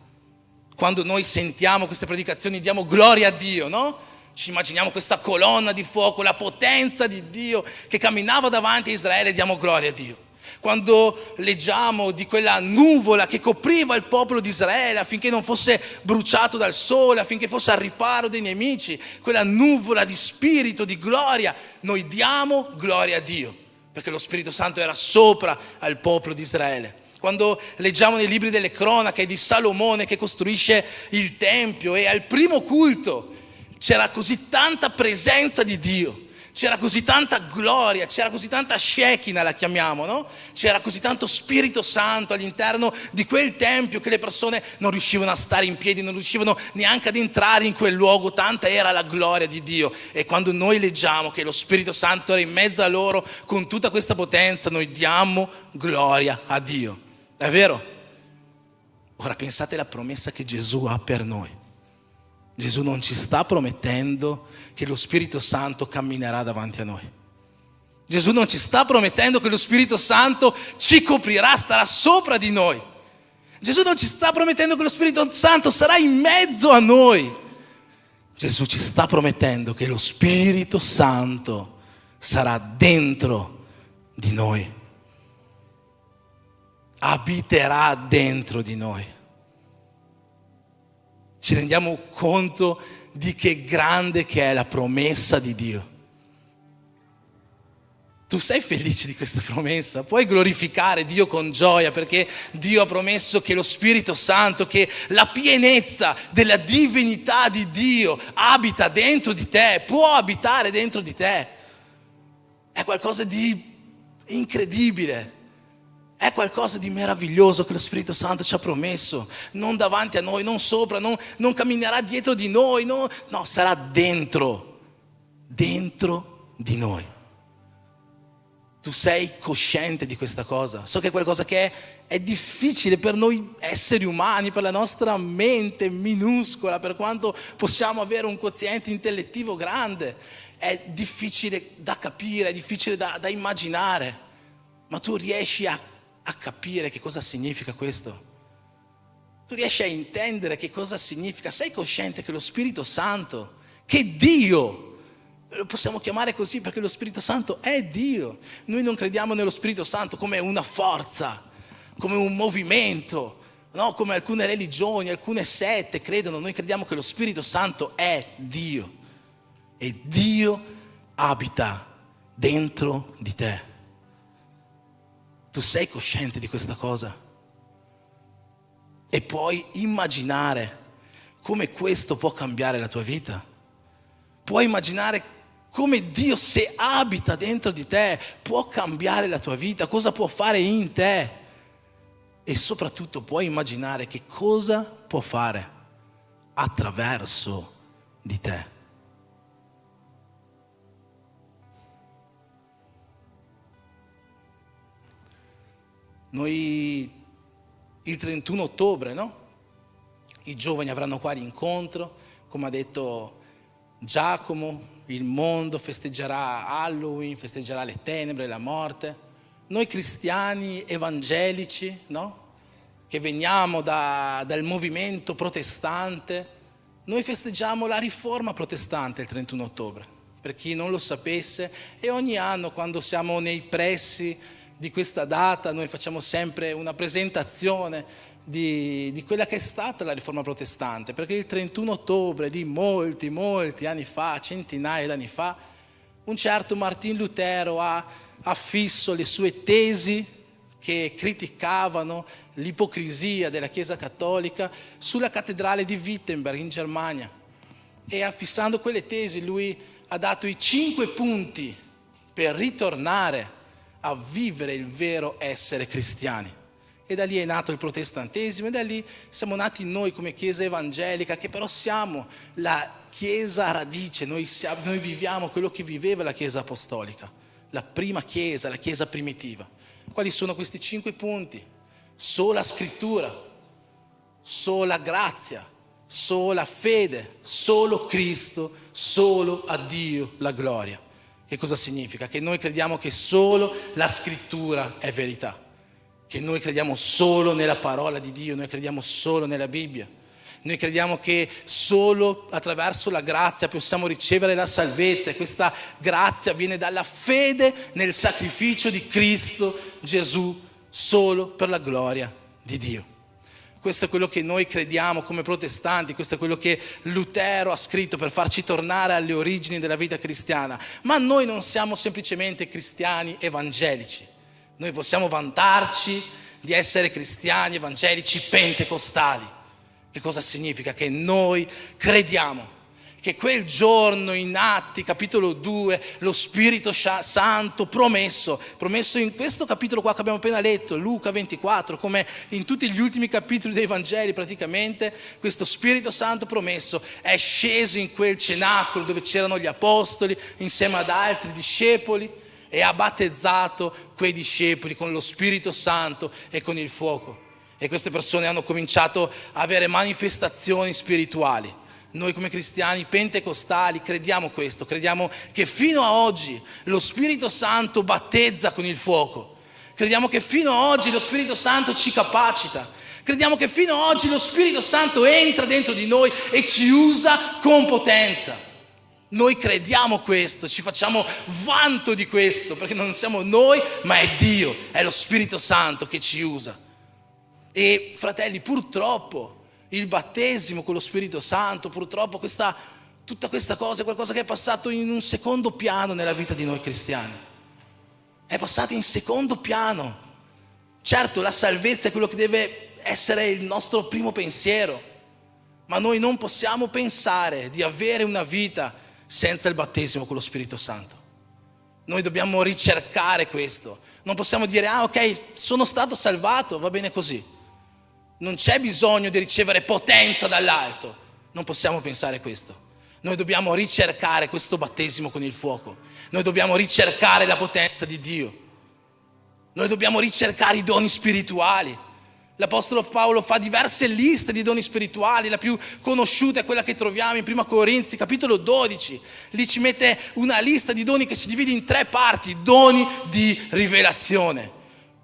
Quando noi sentiamo queste predicazioni diamo gloria a Dio, no? Ci immaginiamo questa colonna di fuoco, la potenza di Dio che camminava davanti a Israele e diamo gloria a Dio. Quando leggiamo di quella nuvola che copriva il popolo di Israele affinché non fosse bruciato dal sole, affinché fosse al riparo dei nemici, quella nuvola di spirito, di gloria, noi diamo gloria a Dio, perché lo Spirito Santo era sopra al popolo di Israele. Quando leggiamo nei libri delle cronache di Salomone che costruisce il Tempio e al primo culto c'era così tanta presenza di Dio, c'era così tanta gloria, c'era così tanta Shekinah, la chiamiamo, no? C'era così tanto Spirito Santo all'interno di quel Tempio che le persone non riuscivano a stare in piedi, non riuscivano neanche ad entrare in quel luogo, tanta era la gloria di Dio. E quando noi leggiamo che lo Spirito Santo era in mezzo a loro con tutta questa potenza, noi diamo gloria a Dio. È vero? Ora pensate alla promessa che Gesù ha per noi. Gesù non ci sta promettendo che lo Spirito Santo camminerà davanti a noi. Gesù non ci sta promettendo che lo Spirito Santo ci coprirà, starà sopra di noi. Gesù non ci sta promettendo che lo Spirito Santo sarà in mezzo a noi. Gesù ci sta promettendo che lo Spirito Santo sarà dentro di noi. Abiterà dentro di noi. Ci rendiamo conto di che grande che è la promessa di Dio. Tu sei felice di questa promessa? Puoi glorificare Dio con gioia perché Dio ha promesso che lo Spirito Santo, che la pienezza della divinità di Dio abita dentro di te, può abitare dentro di te. È qualcosa di incredibile. È qualcosa di meraviglioso che lo Spirito Santo ci ha promesso, non davanti a noi, non sopra, non camminerà dietro di noi, no, sarà dentro di noi. Tu sei cosciente di questa cosa? So che è qualcosa che è difficile per noi esseri umani, per la nostra mente minuscola, per quanto possiamo avere un quoziente intellettivo grande, è difficile da capire, è difficile da immaginare, ma tu riesci a capire che cosa significa questo? Tu riesci a intendere che cosa significa? Sei cosciente che lo Spirito Santo, che Dio, lo possiamo chiamare così perché lo Spirito Santo è Dio. Noi non crediamo nello Spirito Santo come una forza, come un movimento, no? Come alcune religioni, alcune sette credono. Noi crediamo che lo Spirito Santo è Dio e Dio abita dentro di te. Tu sei cosciente di questa cosa? E puoi immaginare come questo può cambiare la tua vita? Puoi immaginare come Dio, se abita dentro di te, può cambiare la tua vita? Cosa può fare in te? E soprattutto puoi immaginare che cosa può fare attraverso di te? Noi il 31 ottobre, no? I giovani avranno qua l'incontro, come ha detto Giacomo, il mondo festeggerà Halloween, festeggerà le tenebre, la morte. Noi cristiani evangelici, no? Che veniamo dal movimento protestante, noi festeggiamo la riforma protestante il 31 ottobre. Per chi non lo sapesse, e ogni anno quando siamo nei pressi di questa data noi facciamo sempre una presentazione di quella che è stata la riforma protestante, perché il 31 ottobre di molti anni fa, centinaia di anni fa, un certo Martin Lutero ha affisso le sue tesi che criticavano l'ipocrisia della Chiesa Cattolica sulla cattedrale di Wittenberg in Germania, e affissando quelle tesi lui ha dato i 5 punti per ritornare a vivere il vero essere cristiani. E da lì è nato il protestantesimo, e da lì siamo nati noi come Chiesa evangelica, che però siamo la Chiesa a radice, noi viviamo quello che viveva la Chiesa apostolica, la prima Chiesa, la Chiesa primitiva. Quali sono questi 5 punti? Sola scrittura, sola grazia, sola fede, solo Cristo, solo a Dio la gloria. Che cosa significa? Che noi crediamo che solo la scrittura è verità, che noi crediamo solo nella parola di Dio, noi crediamo solo nella Bibbia. Noi crediamo che solo attraverso la grazia possiamo ricevere la salvezza, e questa grazia viene dalla fede nel sacrificio di Cristo Gesù, solo per la gloria di Dio. Questo è quello che noi crediamo come protestanti, questo è quello che Lutero ha scritto per farci tornare alle origini della vita cristiana. Ma noi non siamo semplicemente cristiani evangelici, noi possiamo vantarci di essere cristiani evangelici pentecostali. Che cosa significa? Che noi crediamo che quel giorno in Atti capitolo 2 lo Spirito Santo promesso in questo capitolo qua che abbiamo appena letto, Luca 24, come in tutti gli ultimi capitoli dei Vangeli praticamente, questo Spirito Santo promesso è sceso in quel cenacolo dove c'erano gli apostoli insieme ad altri discepoli e ha battezzato quei discepoli con lo Spirito Santo e con il fuoco. E queste persone hanno cominciato a avere manifestazioni spirituali. Noi come cristiani pentecostali crediamo questo, crediamo che fino a oggi lo Spirito Santo battezza con il fuoco. Crediamo che fino a oggi lo Spirito Santo ci capacita. Crediamo che fino a oggi lo Spirito Santo entra dentro di noi e ci usa con potenza. Noi crediamo questo, ci facciamo vanto di questo, perché non siamo noi, ma è Dio, è lo Spirito Santo che ci usa. E fratelli, purtroppo il battesimo con lo Spirito Santo, purtroppo tutta questa cosa è qualcosa che è passato in un secondo piano nella vita di noi cristiani. È passato in secondo piano. Certo, la salvezza è quello che deve essere il nostro primo pensiero, ma noi non possiamo pensare di avere una vita senza il battesimo con lo Spirito Santo. Noi dobbiamo ricercare questo. Non possiamo dire, ok, sono stato salvato, va bene così. Non c'è bisogno di ricevere potenza dall'alto. Non possiamo pensare questo. Noi dobbiamo ricercare questo battesimo con il fuoco. Noi dobbiamo ricercare la potenza di Dio. Noi dobbiamo ricercare i doni spirituali. L'Apostolo Paolo fa diverse liste di doni spirituali. La più conosciuta è quella che troviamo in 1 Corinzi, capitolo 12. Lì ci mette una lista di doni che si divide in 3 parti. Doni di rivelazione,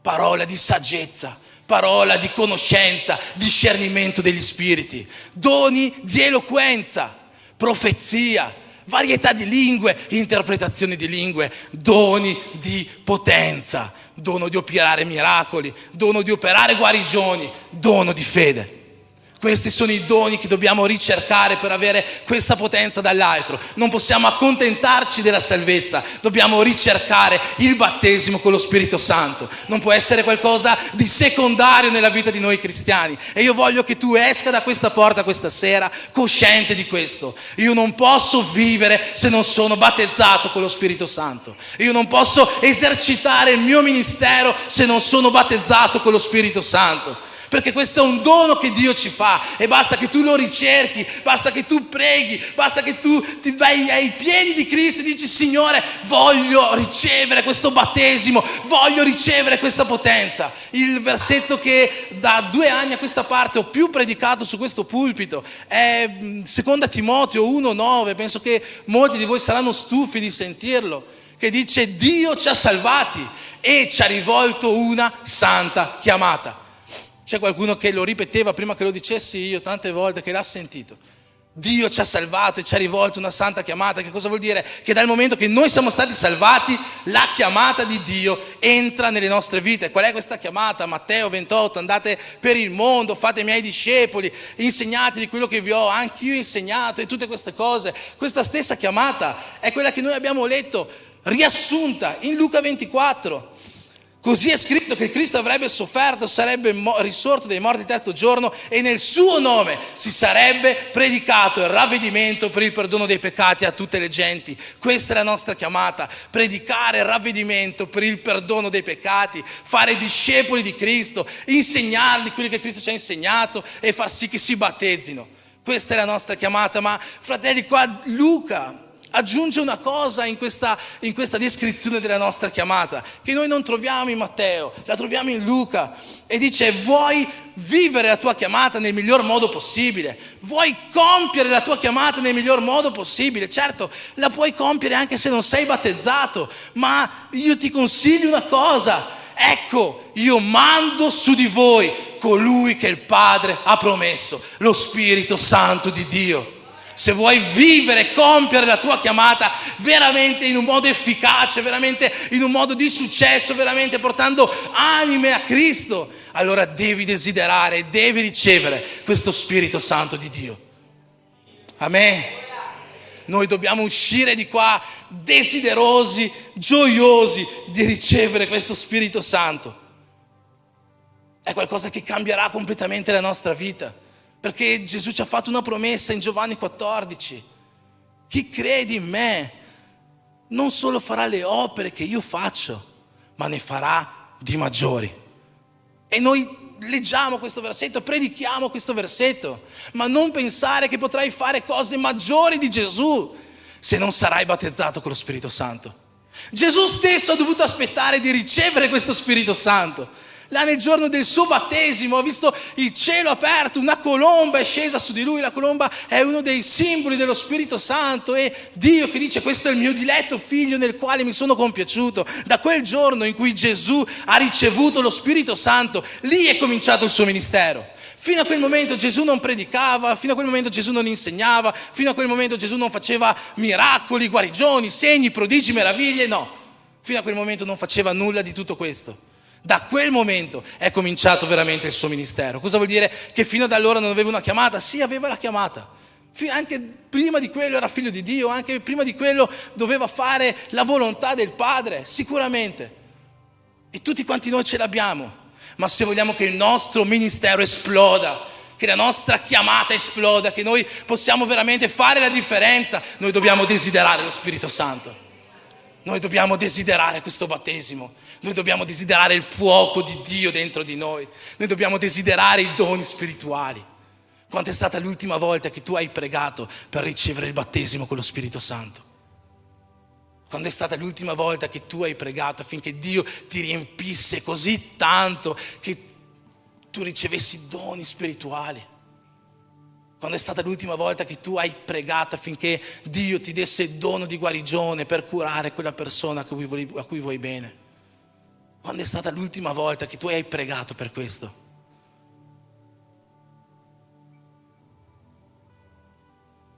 parola di saggezza, parola di conoscenza, discernimento degli spiriti, doni di eloquenza, profezia, varietà di lingue, interpretazione di lingue, doni di potenza, dono di operare miracoli, dono di operare guarigioni, dono di fede. Questi sono i doni che dobbiamo ricercare per avere questa potenza dall'altro. Non possiamo accontentarci della salvezza, dobbiamo ricercare il battesimo con lo Spirito Santo. Non può essere qualcosa di secondario nella vita di noi cristiani. E io voglio che tu esca da questa porta questa sera cosciente di questo. Io non posso vivere se non sono battezzato con lo Spirito Santo. Io non posso esercitare il mio ministero se non sono battezzato con lo Spirito Santo. Perché questo è un dono che Dio ci fa e basta che tu lo ricerchi, basta che tu preghi, basta che tu ti vai ai piedi di Cristo e dici: Signore, voglio ricevere questo battesimo, voglio ricevere questa potenza. Il versetto che da 2 anni a questa parte ho più predicato su questo pulpito è 2 Timoteo 1,9, penso che molti di voi saranno stufi di sentirlo, che dice: Dio ci ha salvati e ci ha rivolto una santa chiamata. C'è qualcuno che lo ripeteva prima che lo dicessi io tante volte, che l'ha sentito. Dio ci ha salvato e ci ha rivolto una santa chiamata. Che cosa vuol dire? Che dal momento che noi siamo stati salvati, la chiamata di Dio entra nelle nostre vite. Qual è questa chiamata? Matteo 28, andate per il mondo, fate i miei discepoli, insegnate di quello che vi ho anch'io insegnato e tutte queste cose. Questa stessa chiamata è quella che noi abbiamo letto, riassunta in Luca 24. Così è scritto che Cristo avrebbe sofferto, sarebbe risorto dai morti il 3° giorno e nel suo nome si sarebbe predicato il ravvedimento per il perdono dei peccati a tutte le genti. Questa è la nostra chiamata: predicare il ravvedimento per il perdono dei peccati, fare discepoli di Cristo, insegnarli quello che Cristo ci ha insegnato e far sì che si battezzino. Questa è la nostra chiamata. Ma fratelli, qua Luca aggiunge una cosa in questa descrizione della nostra chiamata, che noi non troviamo in Matteo, la troviamo in Luca, e dice: vuoi vivere la tua chiamata nel miglior modo possibile, vuoi compiere la tua chiamata nel miglior modo possibile. Certo, la puoi compiere anche se non sei battezzato, ma io ti consiglio una cosa: ecco, io mando su di voi colui che il Padre ha promesso, lo Spirito Santo di Dio. Se vuoi vivere e compiere la tua chiamata veramente in un modo efficace, veramente in un modo di successo, veramente portando anime a Cristo, allora devi desiderare, devi ricevere questo Spirito Santo di Dio. Amen. Noi dobbiamo uscire di qua desiderosi, gioiosi di ricevere questo Spirito Santo. È qualcosa che cambierà completamente la nostra vita. Perché Gesù ci ha fatto una promessa in Giovanni 14: chi crede in me non solo farà le opere che io faccio, ma ne farà di maggiori. E noi leggiamo questo versetto, predichiamo questo versetto, ma non pensare che potrai fare cose maggiori di Gesù se non sarai battezzato con lo Spirito Santo. Gesù stesso ha dovuto aspettare di ricevere questo Spirito Santo. Là nel giorno del suo battesimo ha visto il cielo aperto, una colomba è scesa su di lui. La colomba è uno dei simboli dello Spirito Santo, e Dio che dice: questo è il mio diletto figlio nel quale mi sono compiaciuto. Da quel giorno in cui Gesù ha ricevuto lo Spirito Santo, lì è cominciato il suo ministero. Fino a quel momento Gesù non predicava, fino a quel momento Gesù non insegnava, fino a quel momento Gesù non faceva miracoli, guarigioni, segni, prodigi, meraviglie, no. Fino a quel momento non faceva nulla di tutto questo. Da quel momento è cominciato veramente il suo ministero. Cosa vuol dire? Che fino ad allora non aveva una chiamata? Sì, aveva la chiamata. Anche prima di quello era figlio di Dio, anche prima di quello doveva fare la volontà del Padre, sicuramente. E tutti quanti noi ce l'abbiamo. Ma se vogliamo che il nostro ministero esploda, che la nostra chiamata esploda, che noi possiamo veramente fare la differenza, noi dobbiamo desiderare lo Spirito Santo. Noi dobbiamo desiderare questo battesimo. Noi dobbiamo desiderare il fuoco di Dio dentro di noi. Noi dobbiamo desiderare i doni spirituali. Quando è stata l'ultima volta che tu hai pregato per ricevere il battesimo con lo Spirito Santo? Quando è stata l'ultima volta che tu hai pregato affinché Dio ti riempisse così tanto che tu ricevessi doni spirituali? Quando è stata l'ultima volta che tu hai pregato affinché Dio ti desse il dono di guarigione per curare quella persona a cui vuoi bene? Quando è stata l'ultima volta che tu hai pregato per questo?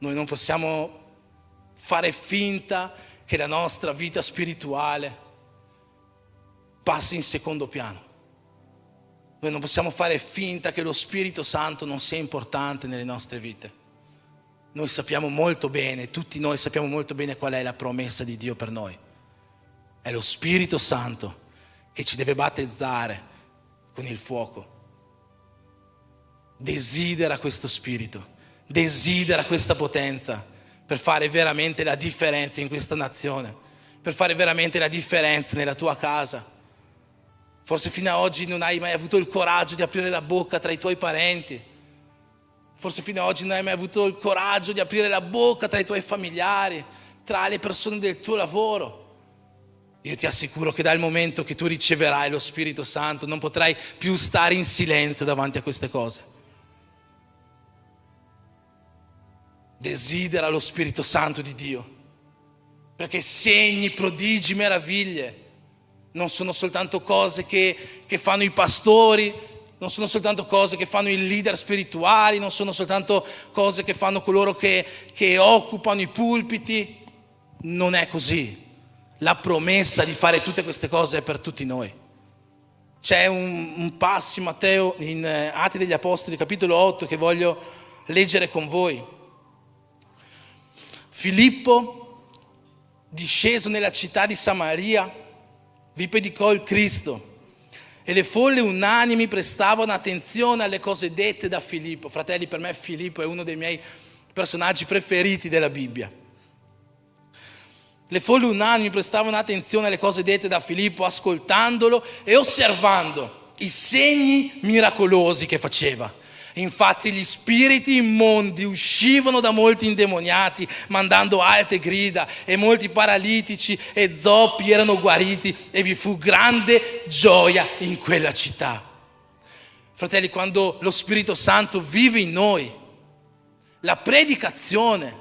Noi non possiamo fare finta che la nostra vita spirituale passi in secondo piano. Noi non possiamo fare finta che lo Spirito Santo non sia importante nelle nostre vite. Noi sappiamo molto bene, tutti noi sappiamo molto bene qual è la promessa di Dio per noi. È lo Spirito Santo che ci deve battezzare con il fuoco. Desidera questo Spirito, desidera questa potenza per fare veramente la differenza in questa nazione, per fare veramente la differenza nella tua casa. Forse fino ad oggi non hai mai avuto il coraggio di aprire la bocca tra i tuoi parenti. Forse fino ad oggi non hai mai avuto il coraggio di aprire la bocca tra i tuoi familiari, tra le persone del tuo lavoro. Io ti assicuro che dal momento che tu riceverai lo Spirito Santo non potrai più stare in silenzio davanti a queste cose. Desidera lo Spirito Santo di Dio, perché segni, prodigi, meraviglie non sono soltanto cose che fanno i pastori, non sono soltanto cose che fanno i leader spirituali, non sono soltanto cose che fanno coloro che occupano i pulpiti. Non è così. La promessa di fare tutte queste cose è per tutti noi. C'è un passo in Matteo, in Atti degli Apostoli, capitolo 8, che voglio leggere con voi. Filippo, disceso nella città di Samaria, vi predicò il Cristo, e le folle unanimi prestavano attenzione alle cose dette da Filippo. Fratelli, per me Filippo è uno dei miei personaggi preferiti della Bibbia. Le folle unanimi prestavano attenzione alle cose dette da Filippo, ascoltandolo e osservando i segni miracolosi che faceva. Infatti gli spiriti immondi uscivano da molti indemoniati, mandando alte grida, e molti paralitici e zoppi erano guariti, e vi fu grande gioia in quella città. Fratelli, quando lo Spirito Santo vive in noi, la predicazione,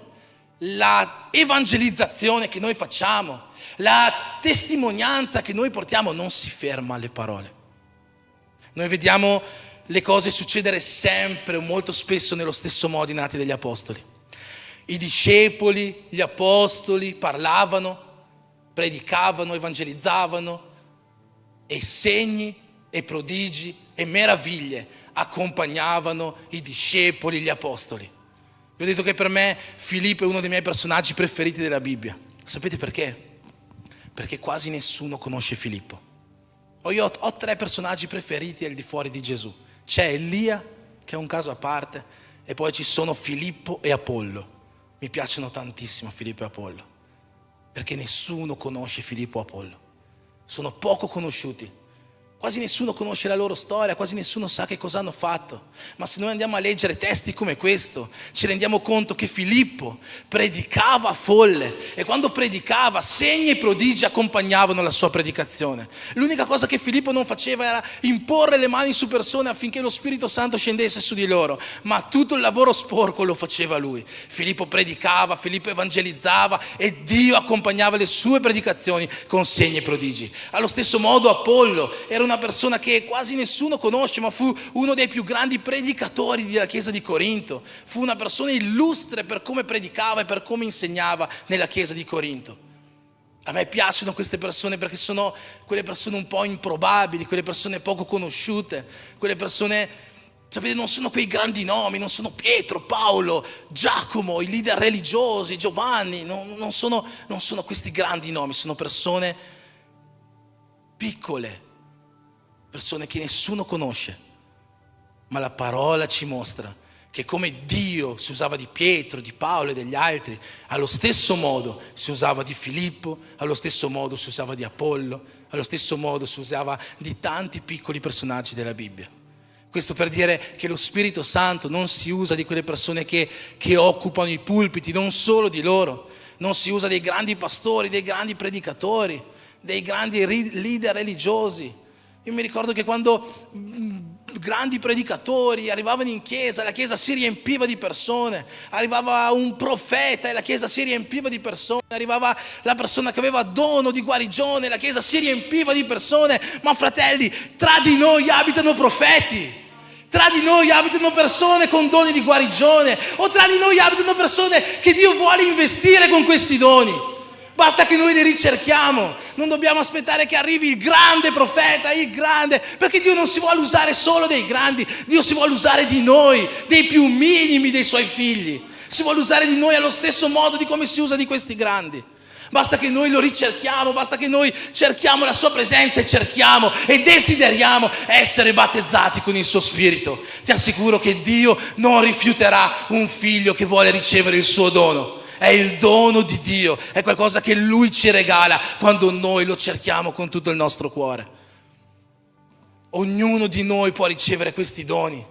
la evangelizzazione che noi facciamo, la testimonianza che noi portiamo non si ferma alle parole. Noi vediamo le cose succedere sempre, molto spesso nello stesso modo in Atti degli Apostoli. I discepoli, gli apostoli parlavano, predicavano, evangelizzavano, e segni e prodigi e meraviglie accompagnavano i discepoli, gli apostoli. Vi ho detto che per me Filippo è uno dei miei personaggi preferiti della Bibbia. Sapete perché? Perché quasi nessuno conosce Filippo. Io ho 3 personaggi preferiti al di fuori di Gesù. C'è Elia, che è un caso a parte, e poi ci sono Filippo e Apollo. Mi piacciono tantissimo Filippo e Apollo, perché nessuno conosce Filippo e Apollo. Sono poco conosciuti. Quasi nessuno conosce la loro storia, quasi nessuno sa che cosa hanno fatto. Ma se noi andiamo a leggere testi come questo, ci rendiamo conto che Filippo predicava a folle, e quando predicava, segni e prodigi accompagnavano la sua predicazione. L'unica cosa che Filippo non faceva era imporre le mani su persone affinché lo Spirito Santo scendesse su di loro, ma tutto il lavoro sporco lo faceva lui. Filippo predicava, Filippo evangelizzava, e Dio accompagnava le sue predicazioni con segni e prodigi. Allo stesso modo Apollo era una persona che quasi nessuno conosce, ma fu uno dei più grandi predicatori della chiesa di Corinto. Fu una persona illustre per come predicava e per come insegnava nella chiesa di Corinto. A me piacciono queste persone perché sono quelle persone un po' improbabili, quelle persone poco conosciute, quelle persone, sapete, non sono quei grandi nomi, non sono Pietro, Paolo, Giacomo, i leader religiosi, Giovanni, non sono questi grandi nomi, sono persone piccole, persone che nessuno conosce, ma la parola ci mostra che come Dio si usava di Pietro, di Paolo e degli altri, allo stesso modo si usava di Filippo, allo stesso modo si usava di Apollo, allo stesso modo si usava di tanti piccoli personaggi della Bibbia. Questo per dire che lo Spirito Santo non si usa di quelle persone che occupano i pulpiti, non solo di loro, non si usa dei grandi pastori, dei grandi predicatori, dei grandi leader religiosi. Io mi ricordo che quando grandi predicatori arrivavano in chiesa, la chiesa si riempiva di persone, arrivava un profeta e la chiesa si riempiva di persone, arrivava la persona che aveva dono di guarigione, la chiesa si riempiva di persone. Ma fratelli, tra di noi abitano profeti, tra di noi abitano persone con doni di guarigione, o tra di noi abitano persone che Dio vuole investire con questi doni. Basta che noi li ricerchiamo, non dobbiamo aspettare che arrivi il grande profeta, il grande, perché Dio non si vuole usare solo dei grandi, Dio si vuole usare di noi, dei più minimi dei suoi figli, si vuole usare di noi allo stesso modo di come si usa di questi grandi. Basta che noi lo ricerchiamo, basta che noi cerchiamo la sua presenza e cerchiamo e desideriamo essere battezzati con il suo Spirito. Ti assicuro che Dio non rifiuterà un figlio che vuole ricevere il suo dono. È il dono di Dio, è qualcosa che Lui ci regala quando noi lo cerchiamo con tutto il nostro cuore. Ognuno di noi può ricevere questi doni,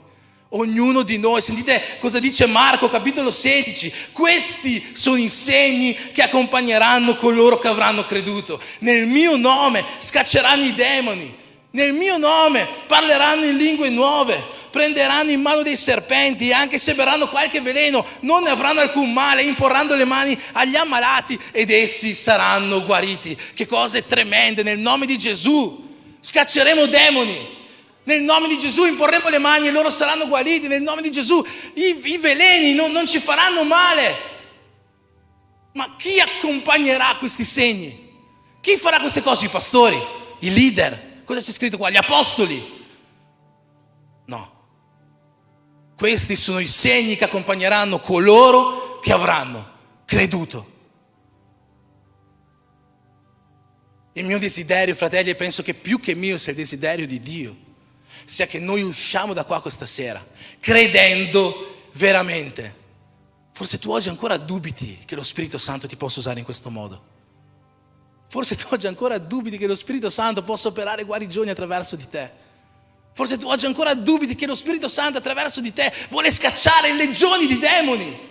ognuno di noi. Sentite cosa dice Marco capitolo 16: questi sono i segni che accompagneranno coloro che avranno creduto. Nel mio nome scacceranno i demoni, nel mio nome parleranno in lingue nuove, prenderanno in mano dei serpenti, e anche se berranno qualche veleno non ne avranno alcun male, imporranno le mani agli ammalati ed essi saranno guariti. Che cose tremende! Nel nome di Gesù scacceremo demoni, nel nome di Gesù imporremo le mani e loro saranno guariti, nel nome di Gesù i veleni non ci faranno male. Ma chi accompagnerà questi segni? Chi farà queste cose? I pastori? I leader? Cosa c'è scritto qua? Gli apostoli? No. Questi sono i segni che accompagneranno coloro che avranno creduto. Il mio desiderio, fratelli, e penso che più che mio sia il desiderio di Dio, sia che noi usciamo da qua questa sera credendo veramente. Forse tu oggi ancora dubiti che lo Spirito Santo ti possa usare in questo modo. Forse tu oggi ancora dubiti che lo Spirito Santo possa operare guarigioni attraverso di te. Forse tu oggi ancora dubiti che lo Spirito Santo attraverso di te vuole scacciare legioni di demoni.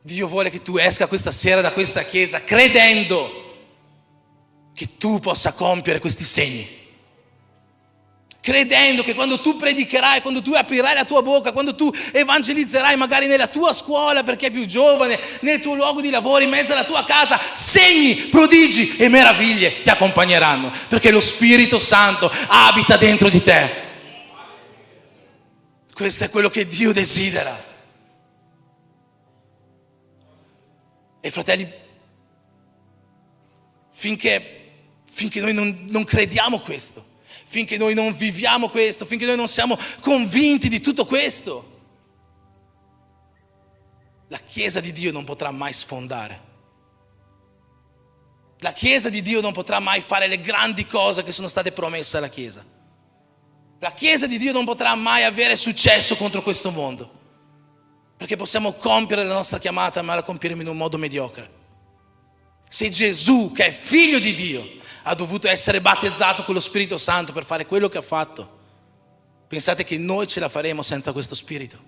Dio vuole che tu esca questa sera da questa chiesa credendo che tu possa compiere questi segni. Credendo che quando tu predicherai, quando tu aprirai la tua bocca, quando tu evangelizzerai magari nella tua scuola perché è più giovane, nel tuo luogo di lavoro, in mezzo alla tua casa, segni, prodigi e meraviglie ti accompagneranno, perché lo Spirito Santo abita dentro di te. Questo è quello che Dio desidera. E fratelli, finché noi non crediamo questo, finché noi non viviamo questo, finché noi non siamo convinti di tutto questo, la Chiesa di Dio non potrà mai sfondare. La Chiesa di Dio non potrà mai fare le grandi cose che sono state promesse alla Chiesa. La Chiesa di Dio non potrà mai avere successo contro questo mondo, perché possiamo compiere la nostra chiamata, ma la compieremo in un modo mediocre. Se Gesù, che è figlio di Dio, ha dovuto essere battezzato con lo Spirito Santo per fare quello che ha fatto, pensate che noi ce la faremo senza questo Spirito?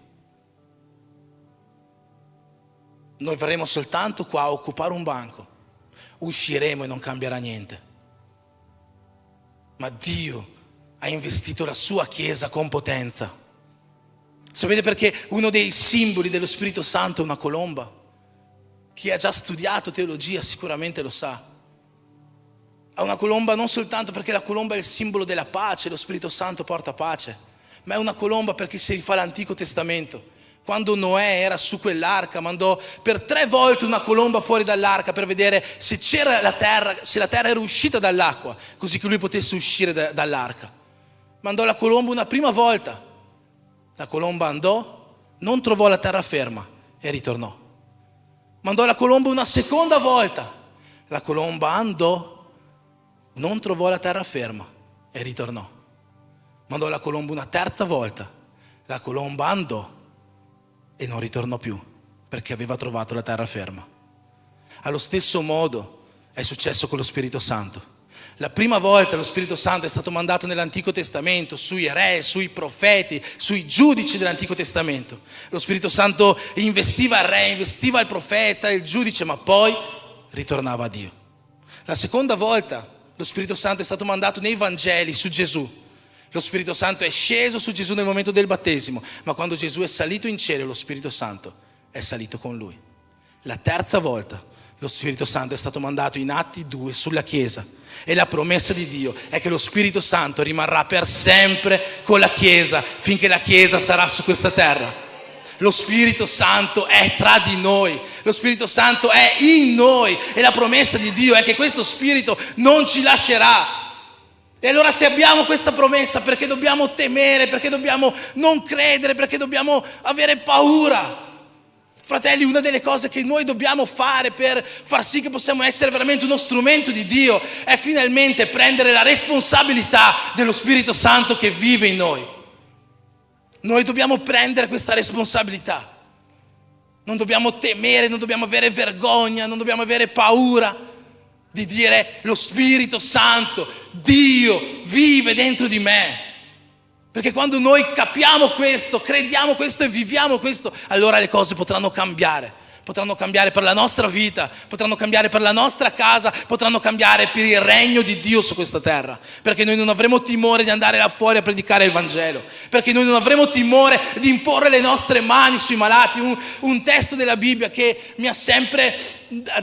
Noi verremo soltanto qua a occupare un banco, usciremo e non cambierà niente. Ma Dio ha investito la sua Chiesa con potenza. Sapete perché uno dei simboli dello Spirito Santo è una colomba? Chi ha già studiato teologia sicuramente lo sa. Ha una colomba non soltanto perché la colomba è il simbolo della pace, lo Spirito Santo porta pace, ma è una colomba perché si rifà l'Antico Testamento. Quando Noè era su quell'arca, mandò per 3 volte una colomba fuori dall'arca per vedere se c'era la terra, se la terra era uscita dall'acqua, così che lui potesse uscire dall'arca. Mandò la colomba una prima volta. La colomba andò, non trovò la terraferma e ritornò. Mandò la colomba una seconda volta. La colomba andò, non trovò la terraferma e ritornò. Mandò la colomba una terza volta. La colomba andò e non ritornò più perché aveva trovato la terraferma. Allo stesso modo è successo con lo Spirito Santo. La prima volta lo Spirito Santo è stato mandato nell'Antico Testamento, sui re, sui profeti, sui giudici dell'Antico Testamento. Lo Spirito Santo investiva il re, investiva il profeta, il giudice, ma poi ritornava a Dio. La seconda volta lo Spirito Santo è stato mandato nei Vangeli su Gesù. Lo Spirito Santo è sceso su Gesù nel momento del battesimo, ma quando Gesù è salito in cielo, lo Spirito Santo è salito con lui. La terza volta lo Spirito Santo è stato mandato in Atti 2 sulla Chiesa. E la promessa di Dio è che lo Spirito Santo rimarrà per sempre con la Chiesa finché la Chiesa sarà su questa terra. Lo Spirito Santo è tra di noi, lo Spirito Santo è in noi e la promessa di Dio è che questo Spirito non ci lascerà. E allora se abbiamo questa promessa, perché dobbiamo temere, perché dobbiamo non credere, perché dobbiamo avere paura? Fratelli, una delle cose che noi dobbiamo fare per far sì che possiamo essere veramente uno strumento di Dio è finalmente prendere la responsabilità dello Spirito Santo che vive in noi. Noi dobbiamo prendere questa responsabilità. Non dobbiamo temere, non dobbiamo avere vergogna, non dobbiamo avere paura di dire lo Spirito Santo, Dio vive dentro di me. Perché quando noi capiamo questo, crediamo questo e viviamo questo, allora le cose potranno cambiare. Potranno cambiare per la nostra vita, potranno cambiare per la nostra casa, potranno cambiare per il regno di Dio su questa terra. Perché noi non avremo timore di andare là fuori a predicare il Vangelo. Perché noi non avremo timore di imporre le nostre mani sui malati. Un testo della Bibbia che mi ha sempre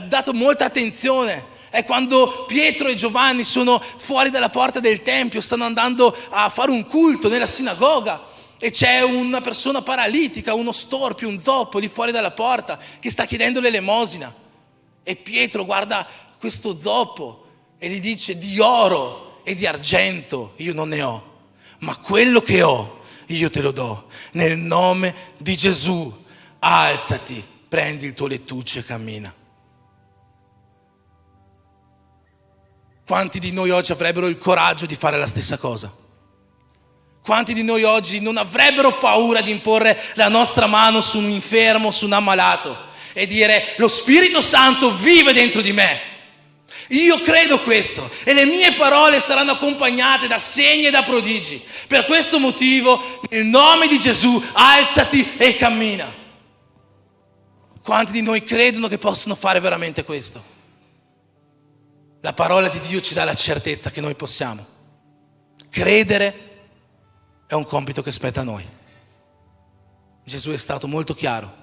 dato molta attenzione è quando Pietro e Giovanni sono fuori dalla porta del Tempio, stanno andando a fare un culto nella sinagoga e c'è una persona paralitica, uno storpio, un zoppo lì fuori dalla porta che sta chiedendo l'elemosina. E Pietro guarda questo zoppo e gli dice: di oro e di argento io non ne ho, ma quello che ho io te lo do. Nel nome di Gesù alzati, prendi il tuo lettuccio e cammina. Quanti di noi oggi avrebbero il coraggio di fare la stessa cosa? Quanti di noi oggi non avrebbero paura di imporre la nostra mano su un infermo, su un ammalato e dire: lo Spirito Santo vive dentro di me. Io credo questo e le mie parole saranno accompagnate da segni e da prodigi, Per questo motivo, nel nome di Gesù, alzati e cammina. Quanti di noi credono che possono fare veramente questo? La parola di Dio ci dà la certezza che noi possiamo. Credere è un compito che spetta a noi. Gesù è stato molto chiaro.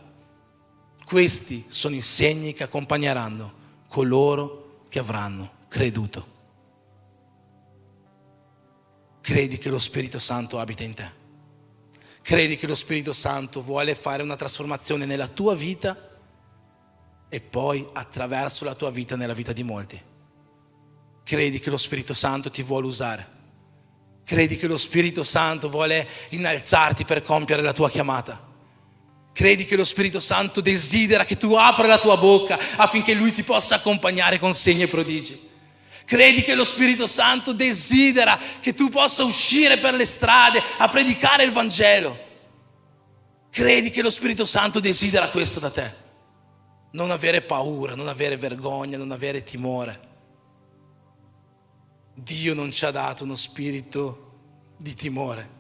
Questi sono i segni che accompagneranno coloro che avranno creduto. Credi che lo Spirito Santo abita in te? Credi che lo Spirito Santo vuole fare una trasformazione nella tua vita e poi attraverso la tua vita nella vita di molti? Credi che lo Spirito Santo ti vuole usare? Credi che lo Spirito Santo vuole innalzarti per compiere la tua chiamata? Credi che lo Spirito Santo desidera che tu apra la tua bocca affinché Lui ti possa accompagnare con segni e prodigi? Credi che lo Spirito Santo desidera che tu possa uscire per le strade a predicare il Vangelo? Credi che lo Spirito Santo desidera questo da te? Non avere paura, non avere vergogna, non avere timore. Dio non ci ha dato uno spirito di timore.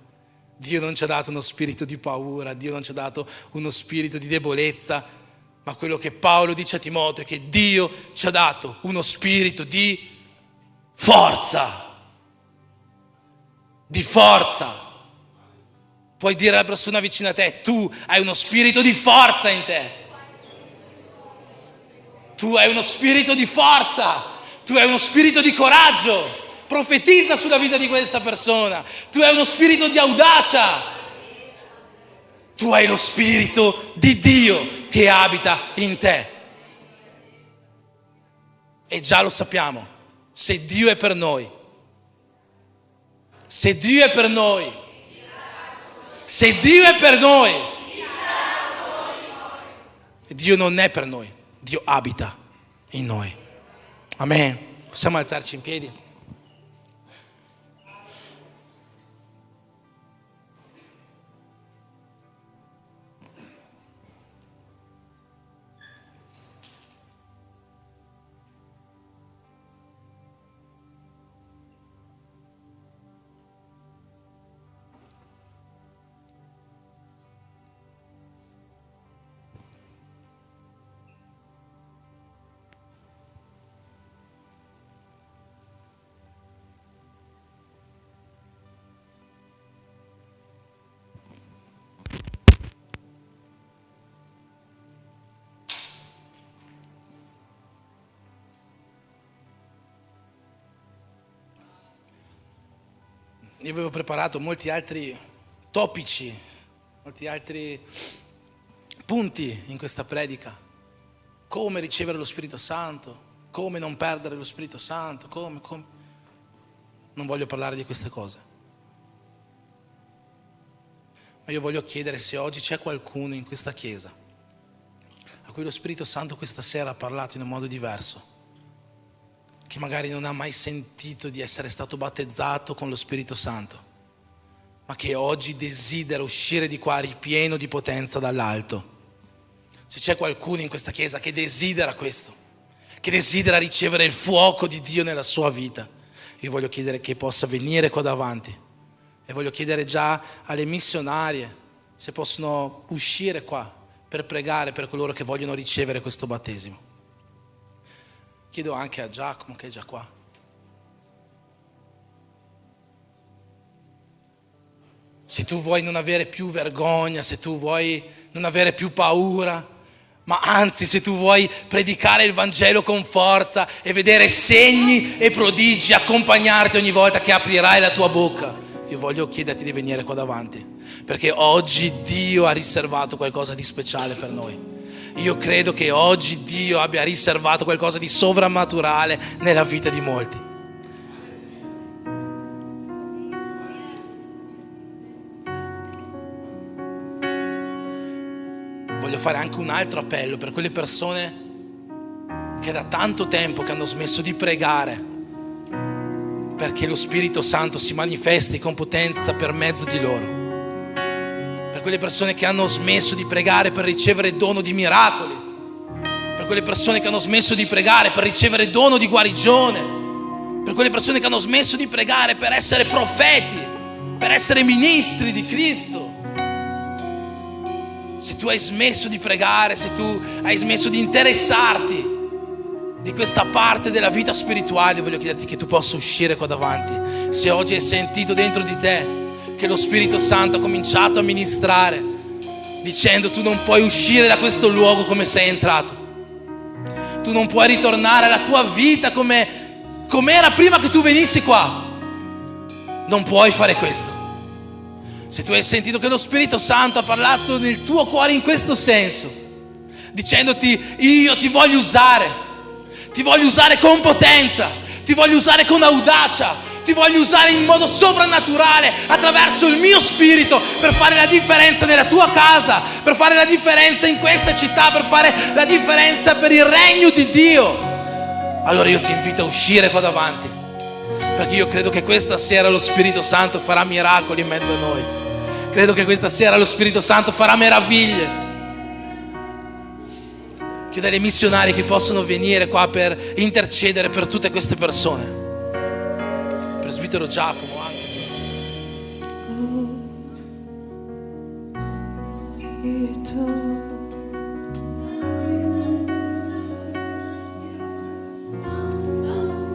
Dio non ci ha dato uno spirito di paura, Dio non ci ha dato uno spirito di debolezza, ma quello che Paolo dice a Timoteo è che Dio ci ha dato uno spirito di forza. Di forza. Puoi dire alla persona vicino a te: tu hai uno spirito di forza in te. Tu hai uno spirito di forza. Tu hai uno spirito di coraggio. Profetizza sulla vita di questa persona. Tu hai uno spirito di audacia. Tu hai lo spirito di Dio che abita in te. E già lo sappiamo. Se Dio è per noi, se Dio è per noi, se Dio è per noi, Dio non è per noi, Dio abita in noi. Amen. Possiamo alzarci in piedi? Io avevo preparato molti altri topici, molti altri punti in questa predica. Come ricevere lo Spirito Santo, come non perdere lo Spirito Santo, come. Non voglio parlare di queste cose. Ma io voglio chiedere se oggi c'è qualcuno in questa chiesa a cui lo Spirito Santo questa sera ha parlato in un modo diverso, che magari non ha mai sentito di essere stato battezzato con lo Spirito Santo, ma che oggi desidera uscire di qua ripieno di potenza dall'alto. Se c'è qualcuno in questa chiesa che desidera questo, che desidera ricevere il fuoco di Dio nella sua vita, io voglio chiedere che possa venire qua davanti e voglio chiedere già alle missionarie se possono uscire qua per pregare per coloro che vogliono ricevere questo battesimo. Chiedo anche a Giacomo, che è già qua. Se tu vuoi non avere più vergogna, se tu vuoi non avere più paura, ma anzi se tu vuoi predicare il Vangelo con forza e vedere segni e prodigi accompagnarti ogni volta che aprirai la tua bocca, io voglio chiederti di venire qua davanti, perché oggi Dio ha riservato qualcosa di speciale per noi. Io credo che oggi Dio abbia riservato qualcosa di sovrannaturale nella vita di molti. Voglio fare anche un altro appello per quelle persone che da tanto tempo che hanno smesso di pregare perché lo Spirito Santo si manifesti con potenza per mezzo di loro. Per quelle persone che hanno smesso di pregare per ricevere dono di miracoli, per quelle persone che hanno smesso di pregare per ricevere dono di guarigione, per quelle persone che hanno smesso di pregare per essere profeti per essere ministri di Cristo. Se tu hai smesso di pregare, se tu hai smesso di interessarti di questa parte della vita spirituale, voglio chiederti che tu possa uscire qua davanti. Se oggi hai sentito dentro di te che lo Spirito Santo ha cominciato a ministrare, dicendo tu non puoi uscire da questo luogo come sei entrato, tu non puoi ritornare alla tua vita come era prima che tu venissi qua, non puoi fare questo. Se tu hai sentito che lo Spirito Santo ha parlato nel tuo cuore in questo senso, dicendoti io ti voglio usare con potenza, ti voglio usare con audacia, ti voglio usare in modo sovrannaturale attraverso il mio spirito per fare la differenza nella tua casa, per fare la differenza in questa città, per fare la differenza per il regno di Dio, allora io ti invito a uscire qua davanti, perché io credo che questa sera lo Spirito Santo farà miracoli in mezzo a noi. Credo che questa sera lo Spirito Santo farà meraviglie. Chiedo ai missionari che possono venire qua per intercedere per tutte queste persone. Presbitero Giacomo anche.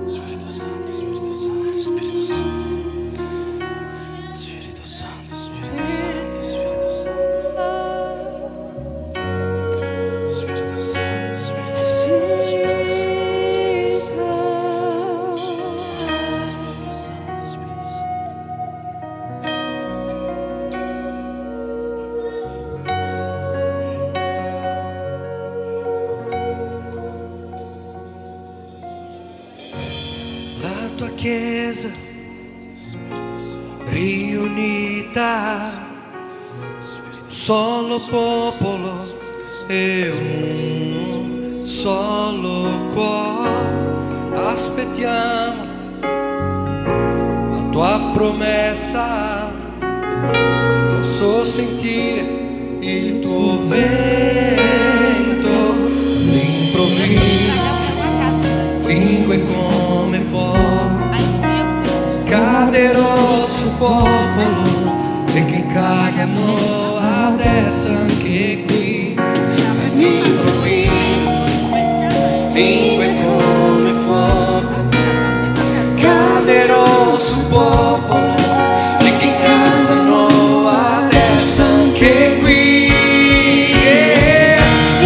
Spirito Santo, Spirito Santo, Spirito Santo. Spirito Santo, Spirito Santo, Spirito Santo. Spirito Santo, Spirito Santo, Spirito Santo, Spirito Santo. La tua chiesa riunita, solo popolo e un solo cuore. Aspettiamo la tua promessa, posso sentire il tuo vento, l'improvviso, lingue come fuoco, caderò sul popolo e che cagano adesso anche qui. L'improvviso, lingue come fuoco, caderò sul popolo e che cagano adesso anche qui.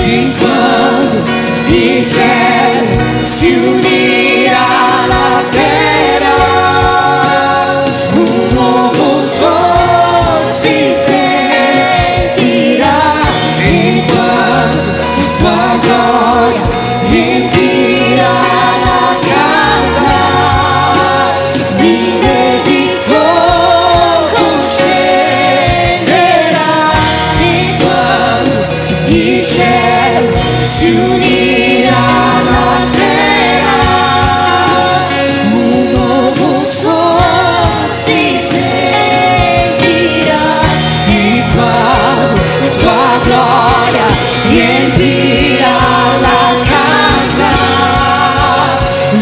E quando il cielo si unirà alla terra, un nuovo sol si sentirà, e quando la tua gloria riempirà la casa, mille di fuoco scenderà, e quando il cielo si unirà alla terra, un nuovo sol si sentirà, e quando la tua gloria riempirà la casa,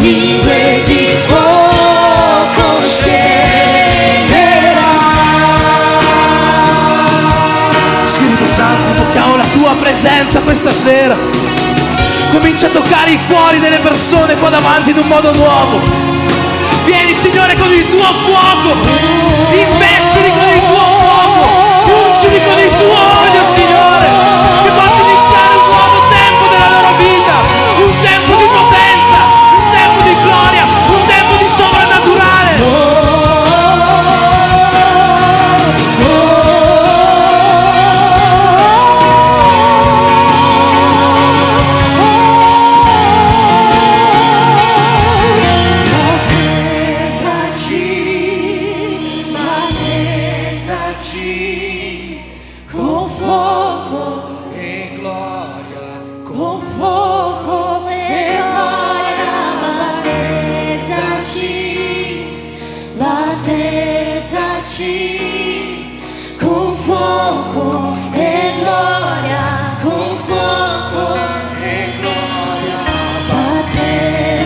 lingue di fuoco scenderà. Spirito Santo, tocchiamo la tua presenza questa sera. Comincia a toccare i cuori delle persone qua davanti in un modo nuovo. Vieni, Signore, con il tuo fuoco, investili con il tuo fuoco, ungili con il tuo olio, Signore, che possa iniziare un nuovo tempo della loro vita, un tempo di potenza, un tempo di gloria, un tempo di sovrannaturale. Battezzaci con fuoco E gloria, con fuoco e gloria, battezzaci con fuoco e gloria, con fuoco e gloria, battezzaci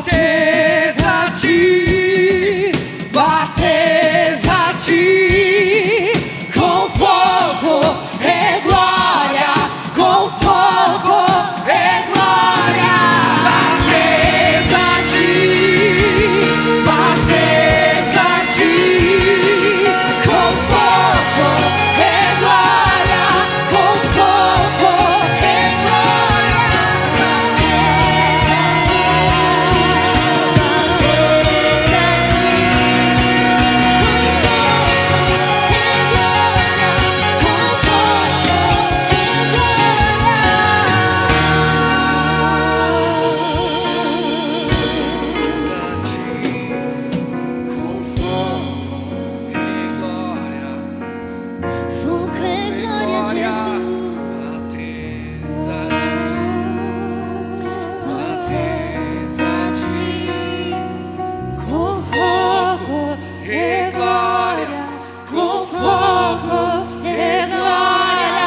battezaci, battezaci con fuoco e gloria, con fuoco e gloria. Battezzaci, battezzaci con fuoco e gloria, con fuoco e gloria. Battezzaci, battezzaci con fuoco e fuoco e gloria, Gesù. Battezzaci Con fuoco e gloria, con fuoco e gloria.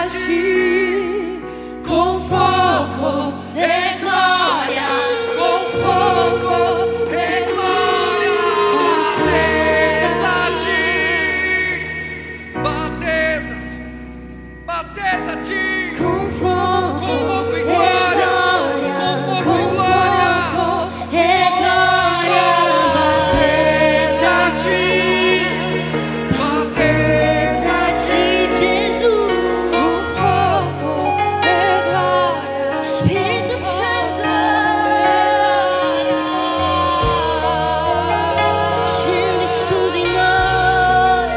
Battezzaci con fuoco e gloria, con fuoco e gloria. Battezzaci. con fuoco Con fuoco e e gloria, gloria, con fuoco e con gloria. fuoco e gloria. Battezzaci, battezzaci, Gesù. Con fuoco e gloria. Spirito Santo, scendi su di noi,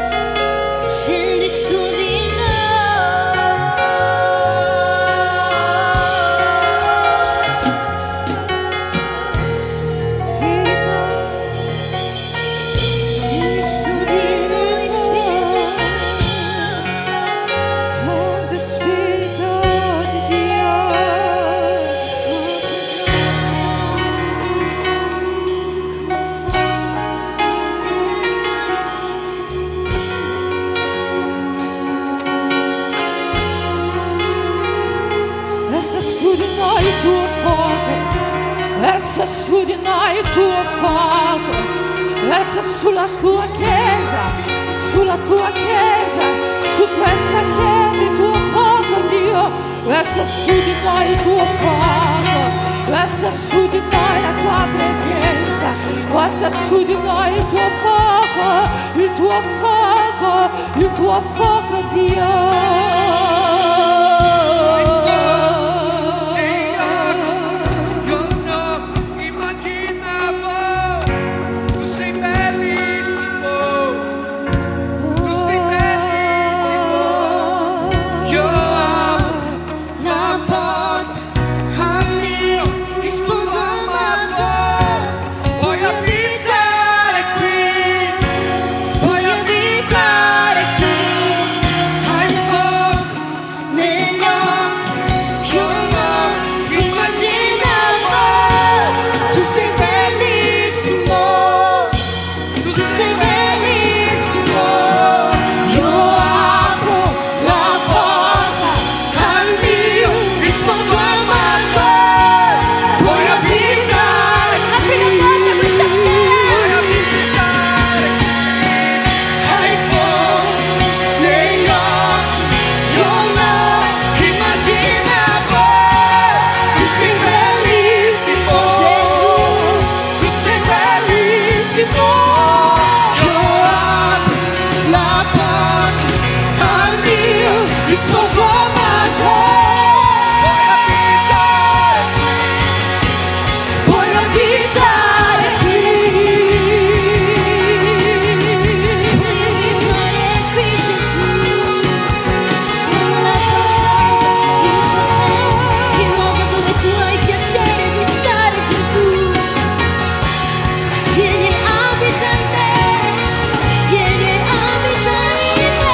scendi su di scendi su di noi, Spirito Santo. Santo Spirito di Dio. Versa su di noi il tuo fuoco, versa su di noi il tuo fuoco, versa sulla tua chiesa, sulla tua chiesa, su questa chiesa il tuo fuoco, Dio, versa su di noi il tuo fuoco, versa su di noi la tua presenza, versa su di noi il tuo fuoco, il tuo fuoco, il tuo fuoco, Dio. Io non immaginavo, tu sei bellissimo, tu sei bellissimo. Io Apro la porta al mio sposo amato. voglio abitare qui, Voglio abitare qui. Hai fuoco negli occhi, io non immaginavo. Tu sei bellissimo, tu sei bellissimo. Io apro la porta al mio sposo amato. Voglio abitare qui. Apri la porta questa sera. voglio abitare Hai fuoco negli occhi, io non immaginavo. Tu sei bellissimo, Gesù, tu sei bellissimo. io apro la porta al mio sposo amato. Voglio abitare qui, Voglio abitare qui, Gesù, sulla tua casa, il tuo tempio, il luogo dove tu hai piacere di stare, Gesù. Vieni e abita in me, vieni e abita in me.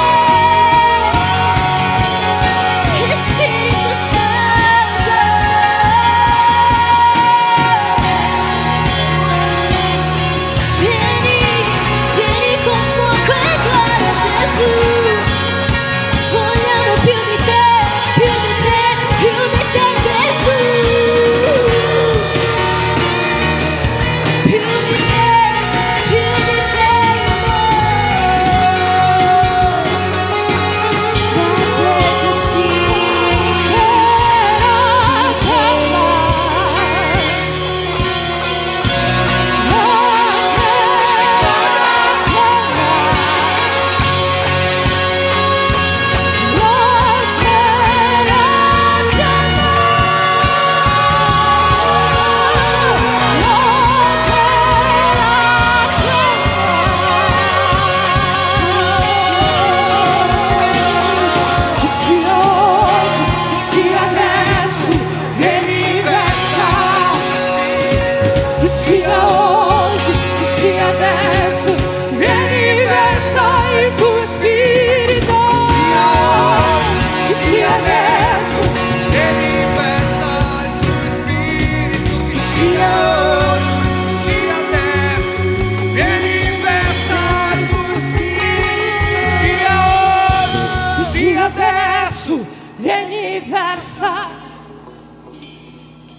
adesso vieni versa,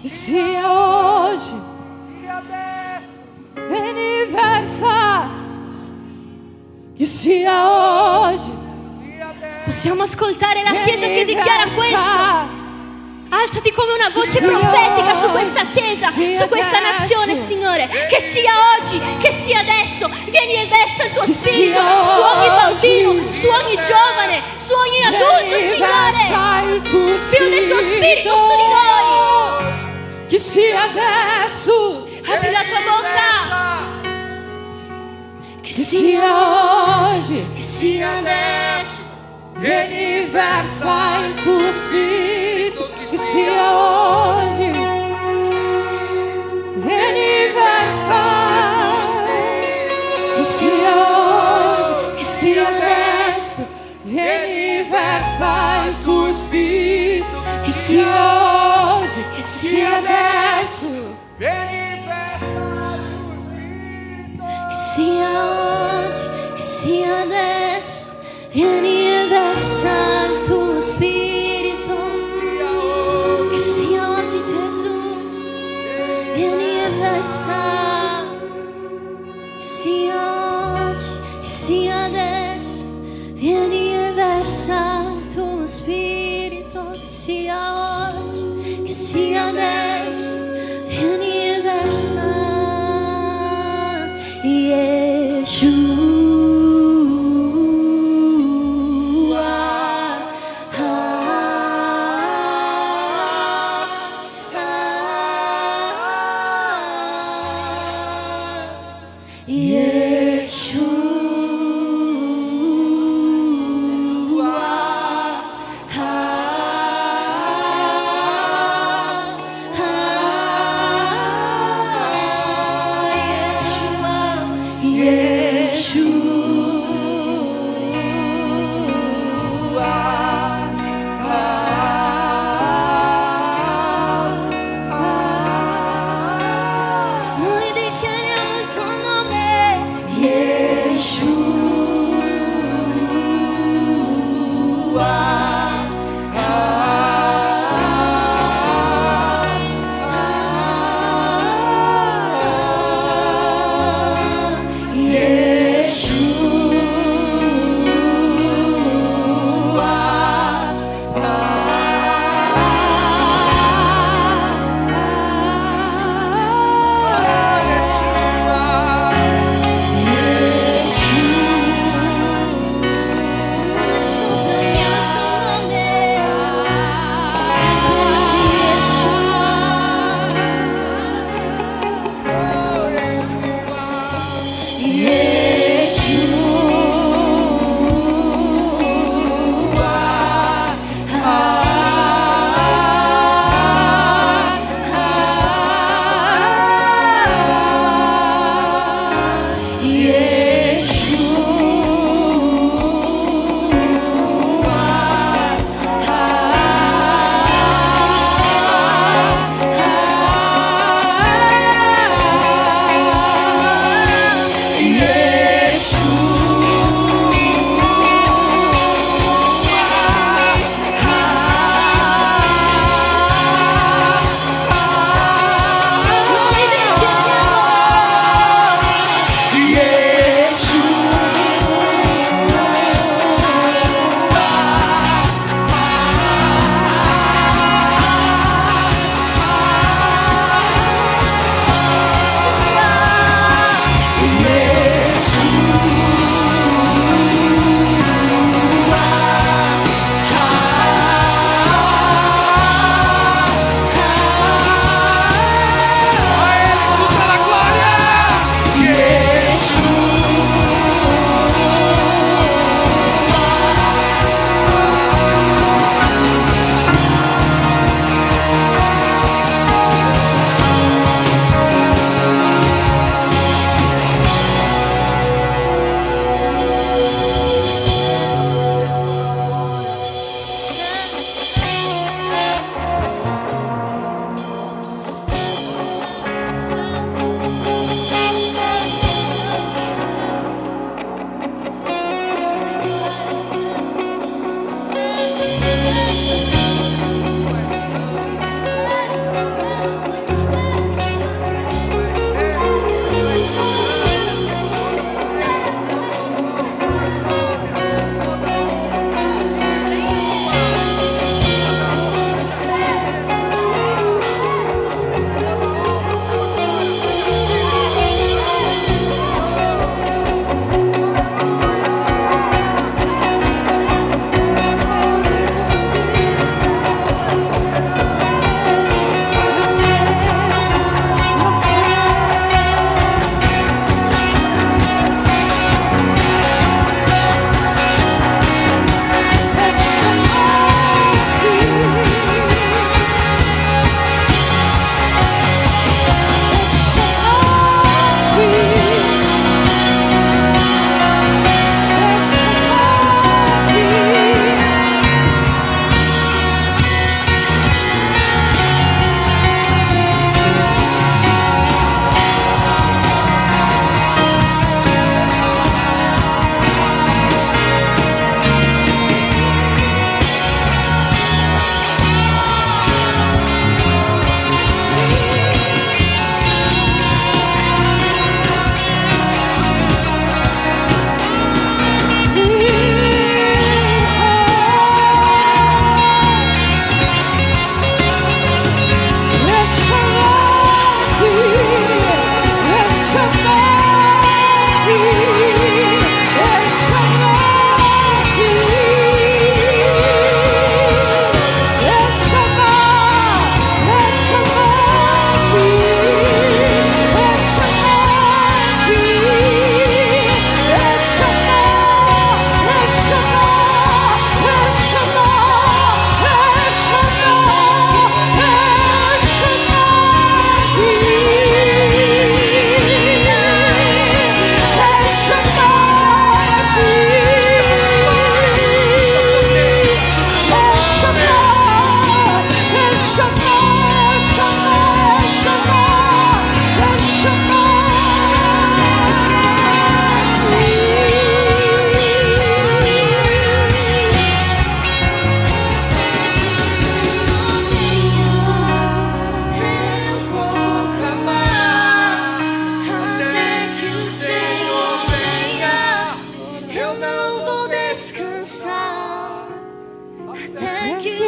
che sia oggi, vieni versa, che sia oggi. Possiamo ascoltare la Chiesa che dichiara questo. questo. Alzati come una voce profetica su questa Chiesa, su questa nazione, Signore. Che sia oggi, che sia adesso. Vieni e versa il tuo spirito su ogni bambino, su ogni giovane, su ogni adulto, Signore. Più del tuo spirito su di noi. Che sia adesso, Apri la tua bocca. Che sia oggi, che sia adesso. vieni versa il tuo spirito, che sia oggi, vieni versa, Che sia oggi, che sia adesso. vieni versa il tuo spirito, che sia oggi, che sia adesso, Vieni versa il tuo spirito. Che sia oggi, che sia adesso. Vieni e versa il tuo spirito. Che sia oggi, Gesù. Vieni e versa. Che sia oggi, che sia adesso. Vieni e versa il tuo spirito. Che sia oggi, che sia adesso. Vieni e versa.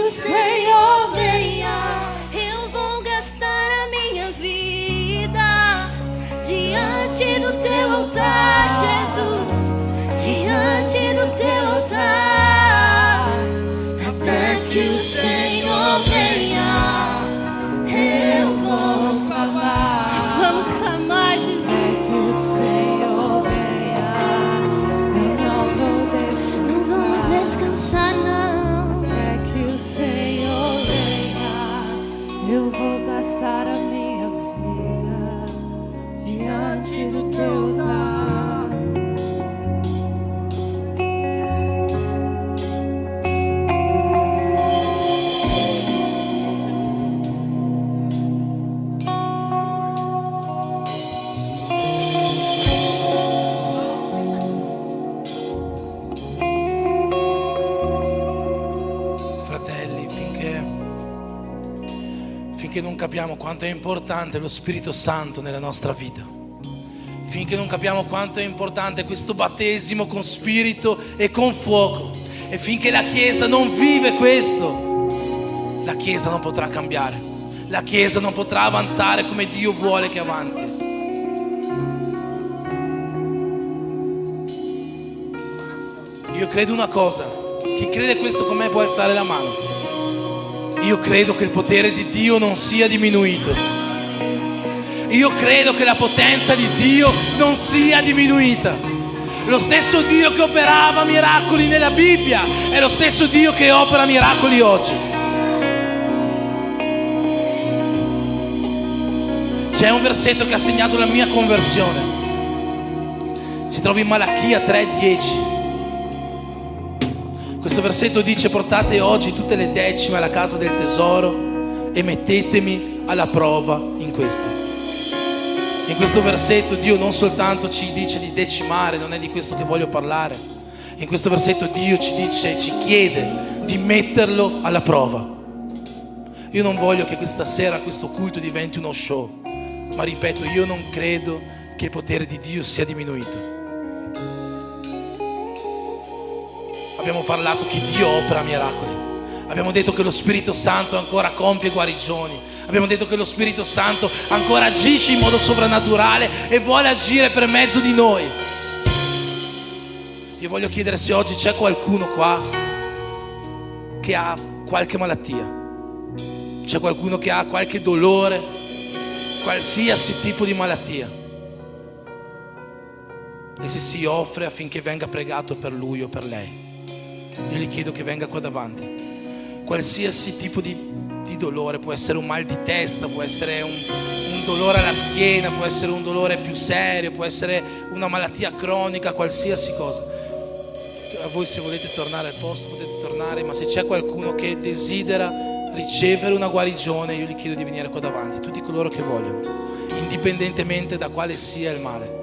o Senhor venha. Eu vou gastar a minha vida diante do teu altar, Jesus, diante do teu altar, até que o Senhor venha. Eu vou clamar. Nós vamos clamar, Jesus. Que o Senhor venha, eu não vou descansar. Não vamos descansar, não. É que o Senhor venha, eu vou gastar a minha vida diante do teu altar. Finché non capiamo quanto è importante lo Spirito Santo nella nostra vita, finché non capiamo quanto è importante questo battesimo con Spirito e con fuoco, e finché la Chiesa non vive questo, la Chiesa non potrà cambiare, la Chiesa non potrà avanzare come Dio vuole che avanzi. Io credo una cosa, chi crede questo con me può alzare la mano. Io credo che il potere di Dio non sia diminuito. Io credo che la potenza di Dio non sia diminuita. Lo stesso Dio che operava miracoli nella Bibbia è lo stesso Dio che opera miracoli oggi. C'è un versetto che ha segnato la mia conversione. Si trova in Malachia 3:10. Questo versetto dice: portate oggi tutte le decime alla casa del tesoro e mettetemi alla prova in questo. In questo versetto Dio non soltanto ci dice di decimare, non è di questo che voglio parlare. In questo versetto Dio ci dice, ci chiede di metterlo alla prova. Io non voglio che questa sera questo culto diventi uno show, ma ripeto, io non credo che il potere di Dio sia diminuito. Abbiamo parlato che Dio opera miracoli. Abbiamo detto che lo Spirito Santo ancora compie guarigioni. Abbiamo detto che lo Spirito Santo ancora agisce in modo sovrannaturale e vuole agire per mezzo di noi. Io voglio chiedere se oggi c'è qualcuno qua che ha qualche malattia. C'è qualcuno che ha qualche dolore, qualsiasi tipo di malattia. E se si offre affinché venga pregato per lui o per lei, io gli chiedo che venga qua davanti. Qualsiasi tipo di dolore, può essere un mal di testa, può essere un dolore alla schiena, può essere un dolore più serio, può essere una malattia cronica, qualsiasi cosa. A voi, se volete tornare al posto potete tornare, ma se c'è qualcuno che desidera ricevere una guarigione, io gli chiedo di venire qua davanti, tutti coloro che vogliono, indipendentemente da quale sia il male.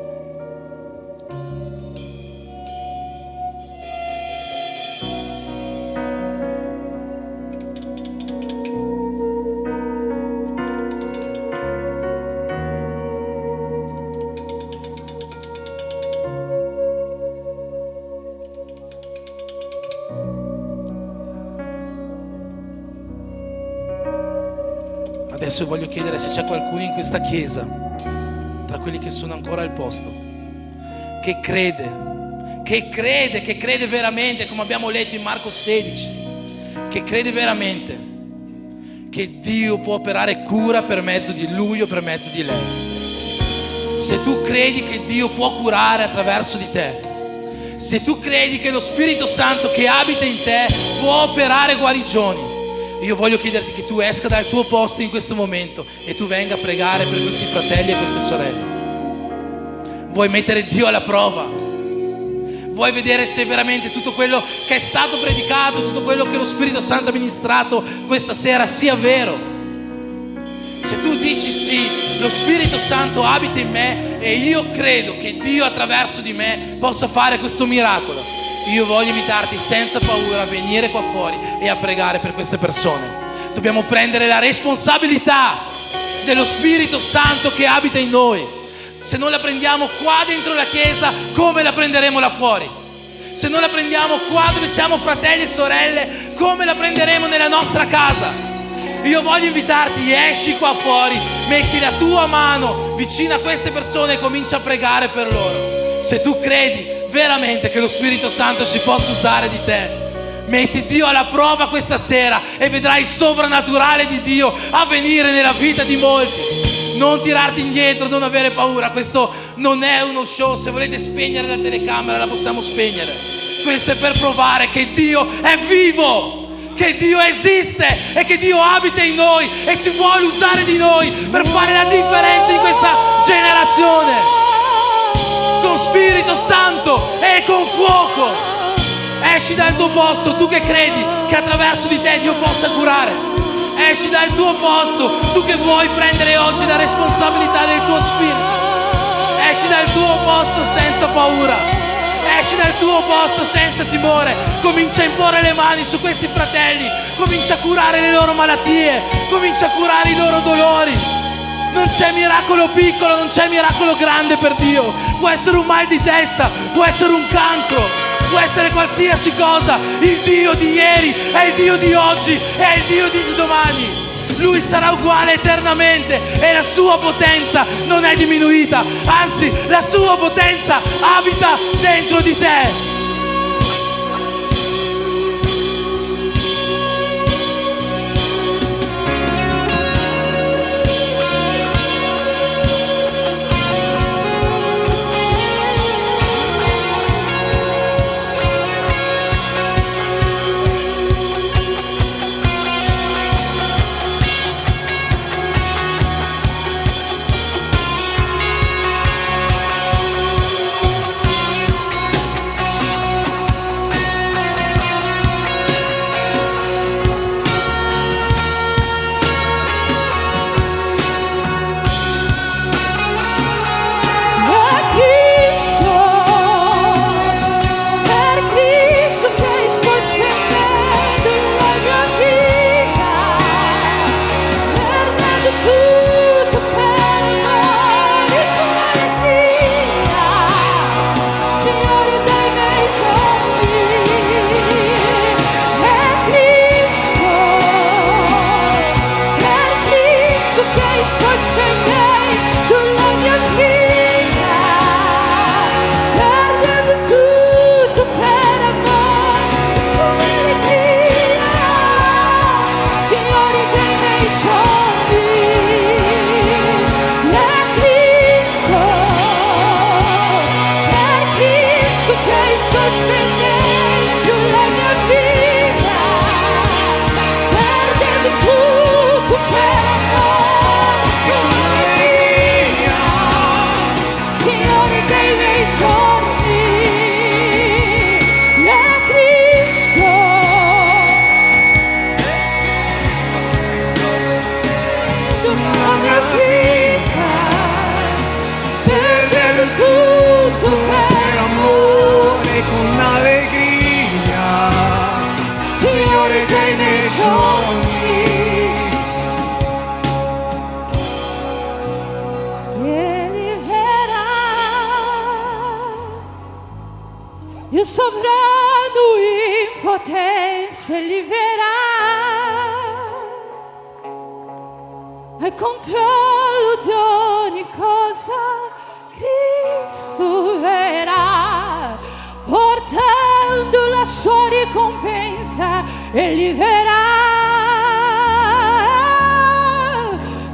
Adesso voglio chiedere se c'è qualcuno in questa chiesa, tra quelli che sono ancora al posto, che crede veramente, come abbiamo letto in Marco 16, che crede veramente che Dio può operare cura per mezzo di lui o per mezzo di lei. Se tu credi che Dio può curare attraverso di te, se tu credi che lo Spirito Santo che abita in te può operare guarigioni, io voglio chiederti che tu esca dal tuo posto in questo momento e tu venga a pregare per questi fratelli e queste sorelle. Vuoi mettere Dio alla prova? Vuoi vedere se veramente tutto quello che è stato predicato, tutto quello che lo Spirito Santo ha ministrato questa sera sia vero? Se tu dici sì, lo Spirito Santo abita in me e io credo che Dio attraverso di me possa fare questo miracolo, io voglio invitarti senza paura a venire qua fuori e a pregare per queste persone. Dobbiamo prendere la responsabilità dello Spirito Santo che abita in noi. Se non la prendiamo qua dentro la chiesa, come la prenderemo là fuori? Se noi la prendiamo qua dove siamo fratelli e sorelle, come la prenderemo nella nostra casa? Io voglio invitarti, esci qua fuori, metti la tua mano vicino a queste persone e comincia a pregare per loro. Se tu credi veramente che lo Spirito Santo si possa usare di te, metti Dio alla prova questa sera e vedrai il sovrannaturale di Dio avvenire nella vita di molti. Non tirarti indietro, non avere paura. Questo non è uno show. Se volete spegnere la telecamera la possiamo spegnere. Questo è per provare che Dio è vivo, che Dio esiste e che Dio abita in noi e si vuole usare di noi per fare la differenza in questa generazione, con Spirito Santo e con fuoco. Esci dal tuo posto, tu che credi che attraverso di te Dio possa curare. Esci dal tuo posto, tu che vuoi prendere oggi la responsabilità del tuo spirito. Esci dal tuo posto senza paura. Esci dal tuo posto senza timore. Comincia a imporre le mani su questi fratelli. Comincia a curare le loro malattie. Comincia a curare i loro dolori. Non c'è miracolo piccolo, non c'è miracolo grande per Dio. Può essere un mal di testa, può essere un cancro, può essere qualsiasi cosa. Il Dio di ieri è il Dio di oggi, è il Dio di domani. Lui sarà uguale eternamente e la sua potenza non è diminuita, anzi la sua potenza abita dentro di te. Il sovrano in potenza li verrà al controllo di ogni cosa. Cristo verrà portando la sua ricompensa e li verrà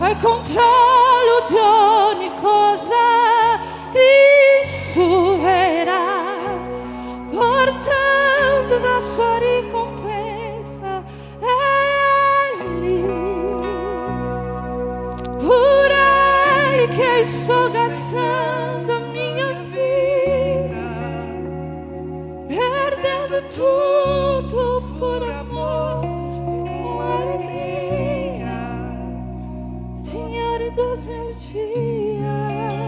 al controllo di ogni cosa. Cristo verrà portando la sua ricompensa e lì pure che sto gastando a mia vita, perdendo tutto per amore con allegria, Signore, dos meus dias.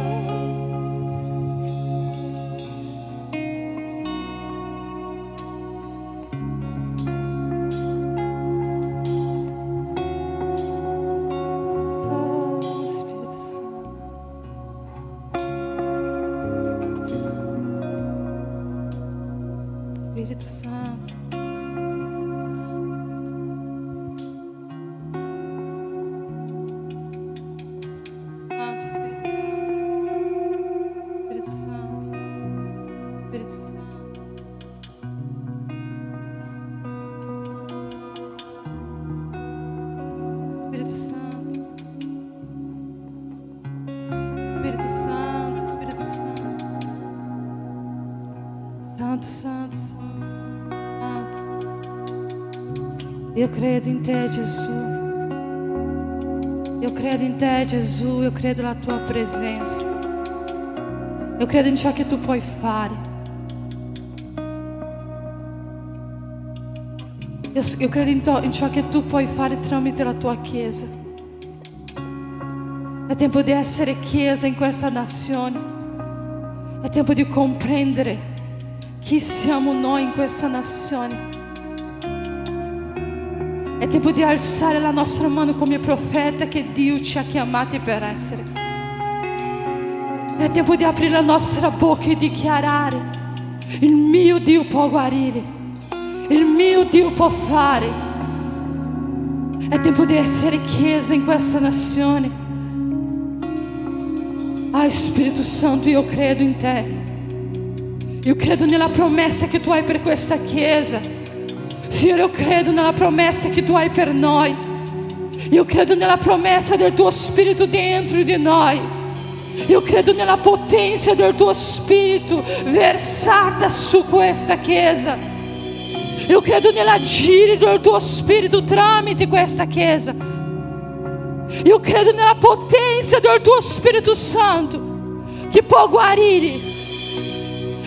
Eu credo em Te, Gesù. Eu credo em Te, Gesù. Eu credo na Tua presença. Eu credo in ciò che Tu puoi fare. Io credo in ciò che Tu puoi fare tramite la Tua Chiesa. È tempo di essere Chiesa in questa nazione. È tempo di comprendere chi siamo noi in questa nazione. È tempo di alzare la nostra mano come profeta che Dio ci ha chiamati per essere. È tempo di aprire la nostra bocca e dichiarare: il mio Dio può guarire, il mio Dio può fare. È tempo di essere Chiesa in questa nazione. Ah, Spirito Santo, io credo in Te. Io credo nella promessa che Tu hai per questa Chiesa. Signore, io credo nella promessa che Tu hai per noi. Io credo nella promessa del Tuo Spirito dentro di noi. Io credo nella potenza del Tuo Spirito versata su questa Chiesa. Io credo nell'agire del Tuo Spirito tramite questa Chiesa. Io credo nella potenza del Tuo Spirito Santo che può guarire.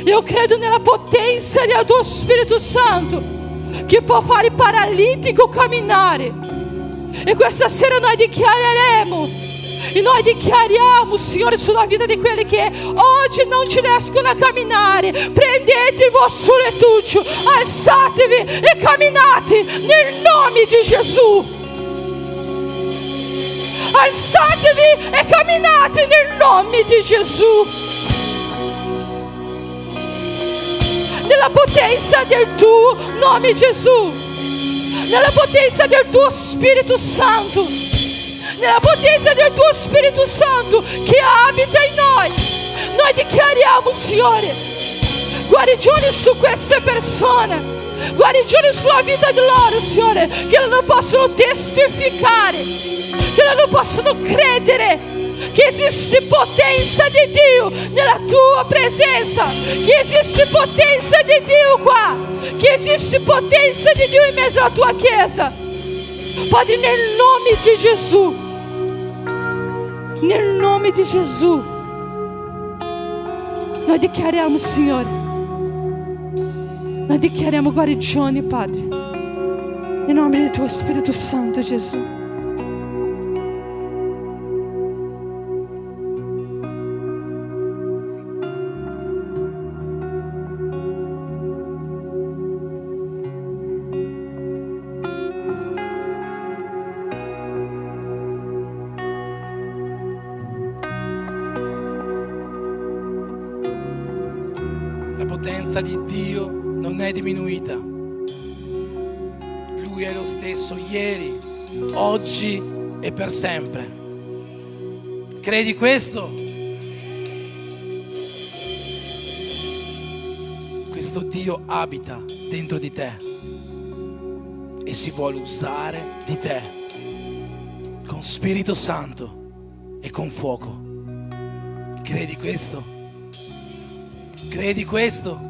Io credo nella potenza del Tuo Spirito Santo che può fare il paralitico camminare. E questa sera noi dichiareremo, e noi dichiariamo, Signore, sulla vita di quelli che oggi non ci riescono a camminare: prendete il vostro lettuccio, alzatevi e camminate nel nome di Gesù. Alzatevi e camminate nel nome di Gesù. Nella potenza del Tuo nome, Gesù. Nella potenza del Tuo Spirito Santo. Nella potenza del Tuo Spirito Santo che abita in noi. Noi dichiariamo, Signore, guarigione su queste persone. Guarigione sulla vita di loro, Signore, che non possono testificare, che non possono credere che esiste potenza di Dio nella Tua presenza, che esiste potenza di Dio qua, che esiste potenza di Dio in mezzo alla Tua Chiesa. Padre, nel nome di Gesù, nel nome di Gesù, noi dichiariamo, Signore, noi dichiariamo guarigione, Padre, nel nome del Tuo Spirito Santo, Gesù. La potenza di Dio non è diminuita. Lui è lo stesso ieri, oggi e per sempre. Credi questo? Questo Dio abita dentro di te e si vuole usare di te con Spirito Santo e con fuoco. Credi questo? Credi questo?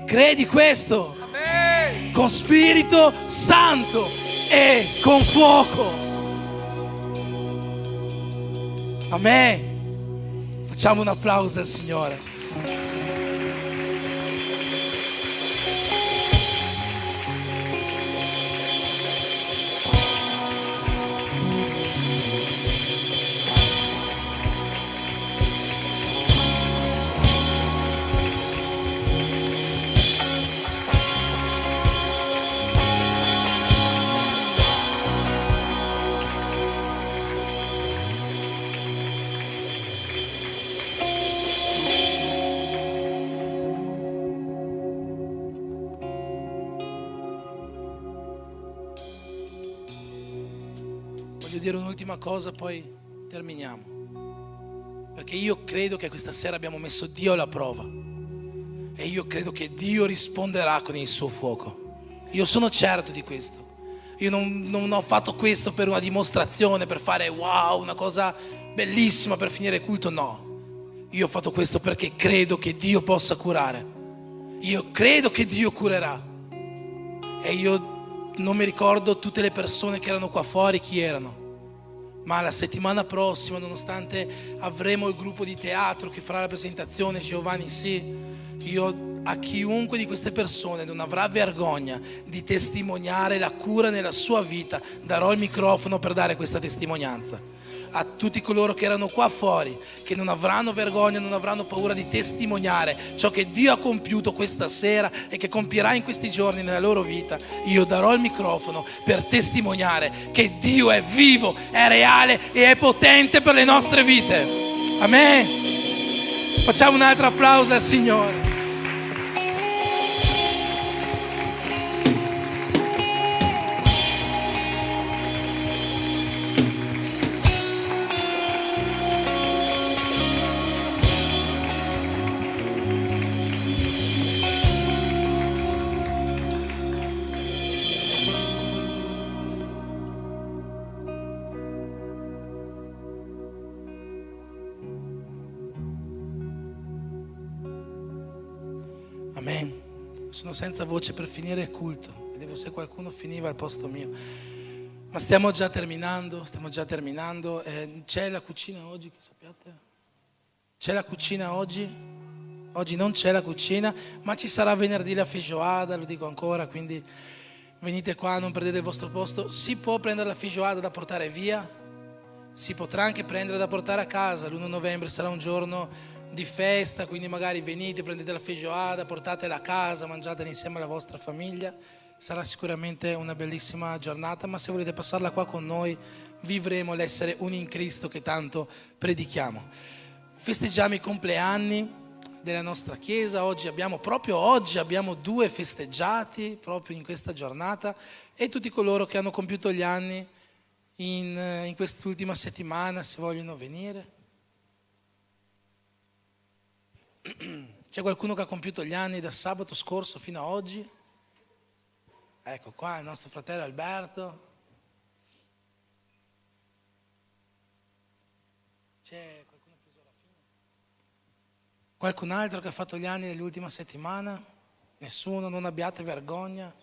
Credi questo? Con Spirito Santo e con fuoco. Amen. Facciamo un applauso al Signore. Voglio dire un'ultima cosa, poi terminiamo. Perché io credo che questa sera abbiamo messo Dio alla prova. E io credo che Dio risponderà con il suo fuoco. Io sono certo di questo. Io non ho fatto questo per una dimostrazione, per fare wow, una cosa bellissima per finire il culto, no. Io ho fatto questo perché credo che Dio possa curare. Io credo che Dio curerà. E io non mi ricordo tutte le persone che erano qua fuori chi erano, ma la settimana prossima, nonostante avremo il gruppo di teatro che farà la presentazione, Giovanni sì, io a chiunque di queste persone non avrà vergogna di testimoniare la cura nella sua vita, darò il microfono per dare questa testimonianza. A tutti coloro che erano qua fuori, che non avranno vergogna, non avranno paura di testimoniare ciò che Dio ha compiuto questa sera e che compierà in questi giorni nella loro vita, io darò il microfono per testimoniare che Dio è vivo, è reale e è potente per le nostre vite. Amen. Facciamo un altro applauso al Signore. Amen. Sono senza voce per finire il culto. Vedevo se qualcuno finiva al posto mio. Ma stiamo già terminando. C'è la cucina oggi, che sappiate? C'è la cucina oggi? Oggi non c'è la cucina, ma ci sarà venerdì la feijoada, lo dico ancora, quindi venite qua, non perdete il vostro posto. Si può prendere la feijoada da portare via, si potrà anche prendere da portare a casa. L'1 novembre sarà un giorno di festa, quindi magari venite, prendete la feijoada, portatela a casa, mangiatela insieme alla vostra famiglia. Sarà sicuramente una bellissima giornata, ma se volete passarla qua con noi, vivremo l'essere uni in Cristo che tanto predichiamo. Festeggiamo i compleanni della nostra chiesa. Proprio oggi abbiamo 2 festeggiati proprio in questa giornata, e tutti coloro che hanno compiuto gli anni in quest'ultima settimana, se vogliono venire. C'è qualcuno che ha compiuto gli anni da sabato scorso fino a oggi? Ecco qua il nostro fratello Alberto. C'è qualcuno preso alla fine? Qualcun altro che ha fatto gli anni nell'ultima settimana? Nessuno? Non abbiate vergogna.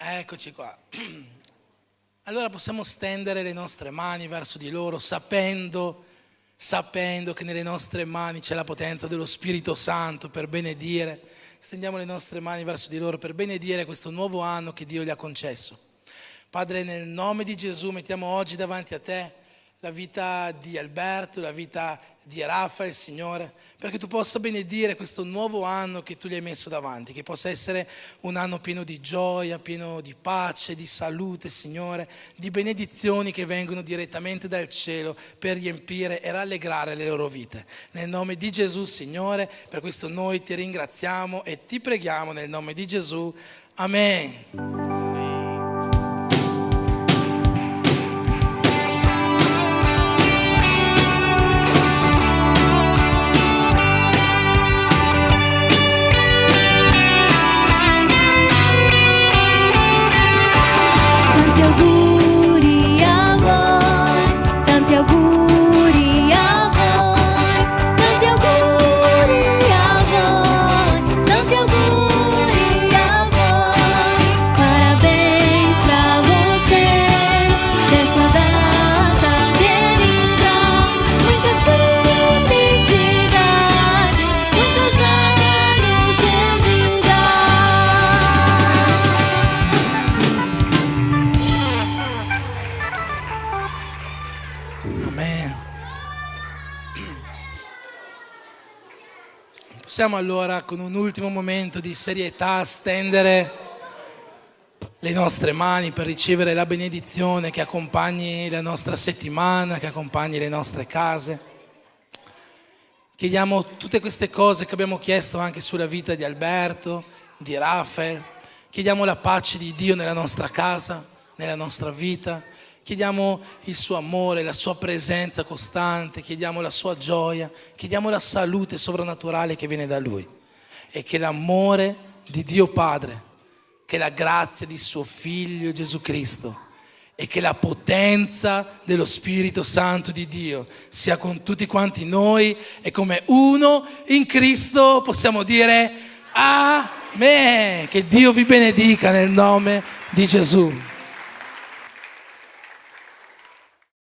Eccoci qua. Allora possiamo stendere le nostre mani verso di loro, sapendo che nelle nostre mani c'è la potenza dello Spirito Santo per benedire. Stendiamo le nostre mani verso di loro per benedire questo nuovo anno che Dio gli ha concesso. Padre, nel nome di Gesù mettiamo oggi davanti a te la vita di Alberto, la vita di Raffaele, Signore, perché tu possa benedire questo nuovo anno che tu gli hai messo davanti, che possa essere un anno pieno di gioia, pieno di pace, di salute, Signore, di benedizioni che vengono direttamente dal cielo per riempire e rallegrare le loro vite. Nel nome di Gesù, Signore, per questo noi ti ringraziamo e ti preghiamo nel nome di Gesù. Amen. Possiamo allora con un ultimo momento di serietà stendere le nostre mani per ricevere la benedizione che accompagni la nostra settimana, che accompagni le nostre case. Chiediamo tutte queste cose che abbiamo chiesto anche sulla vita di Alberto, di Raffaele. Chiediamo la pace di Dio nella nostra casa, nella nostra vita. Chiediamo il suo amore, la sua presenza costante, chiediamo la sua gioia, chiediamo la salute sovrannaturale che viene da Lui, e che l'amore di Dio Padre, che la grazia di suo Figlio Gesù Cristo e che la potenza dello Spirito Santo di Dio sia con tutti quanti noi, e come uno in Cristo possiamo dire Amen. Che Dio vi benedica nel nome di Gesù.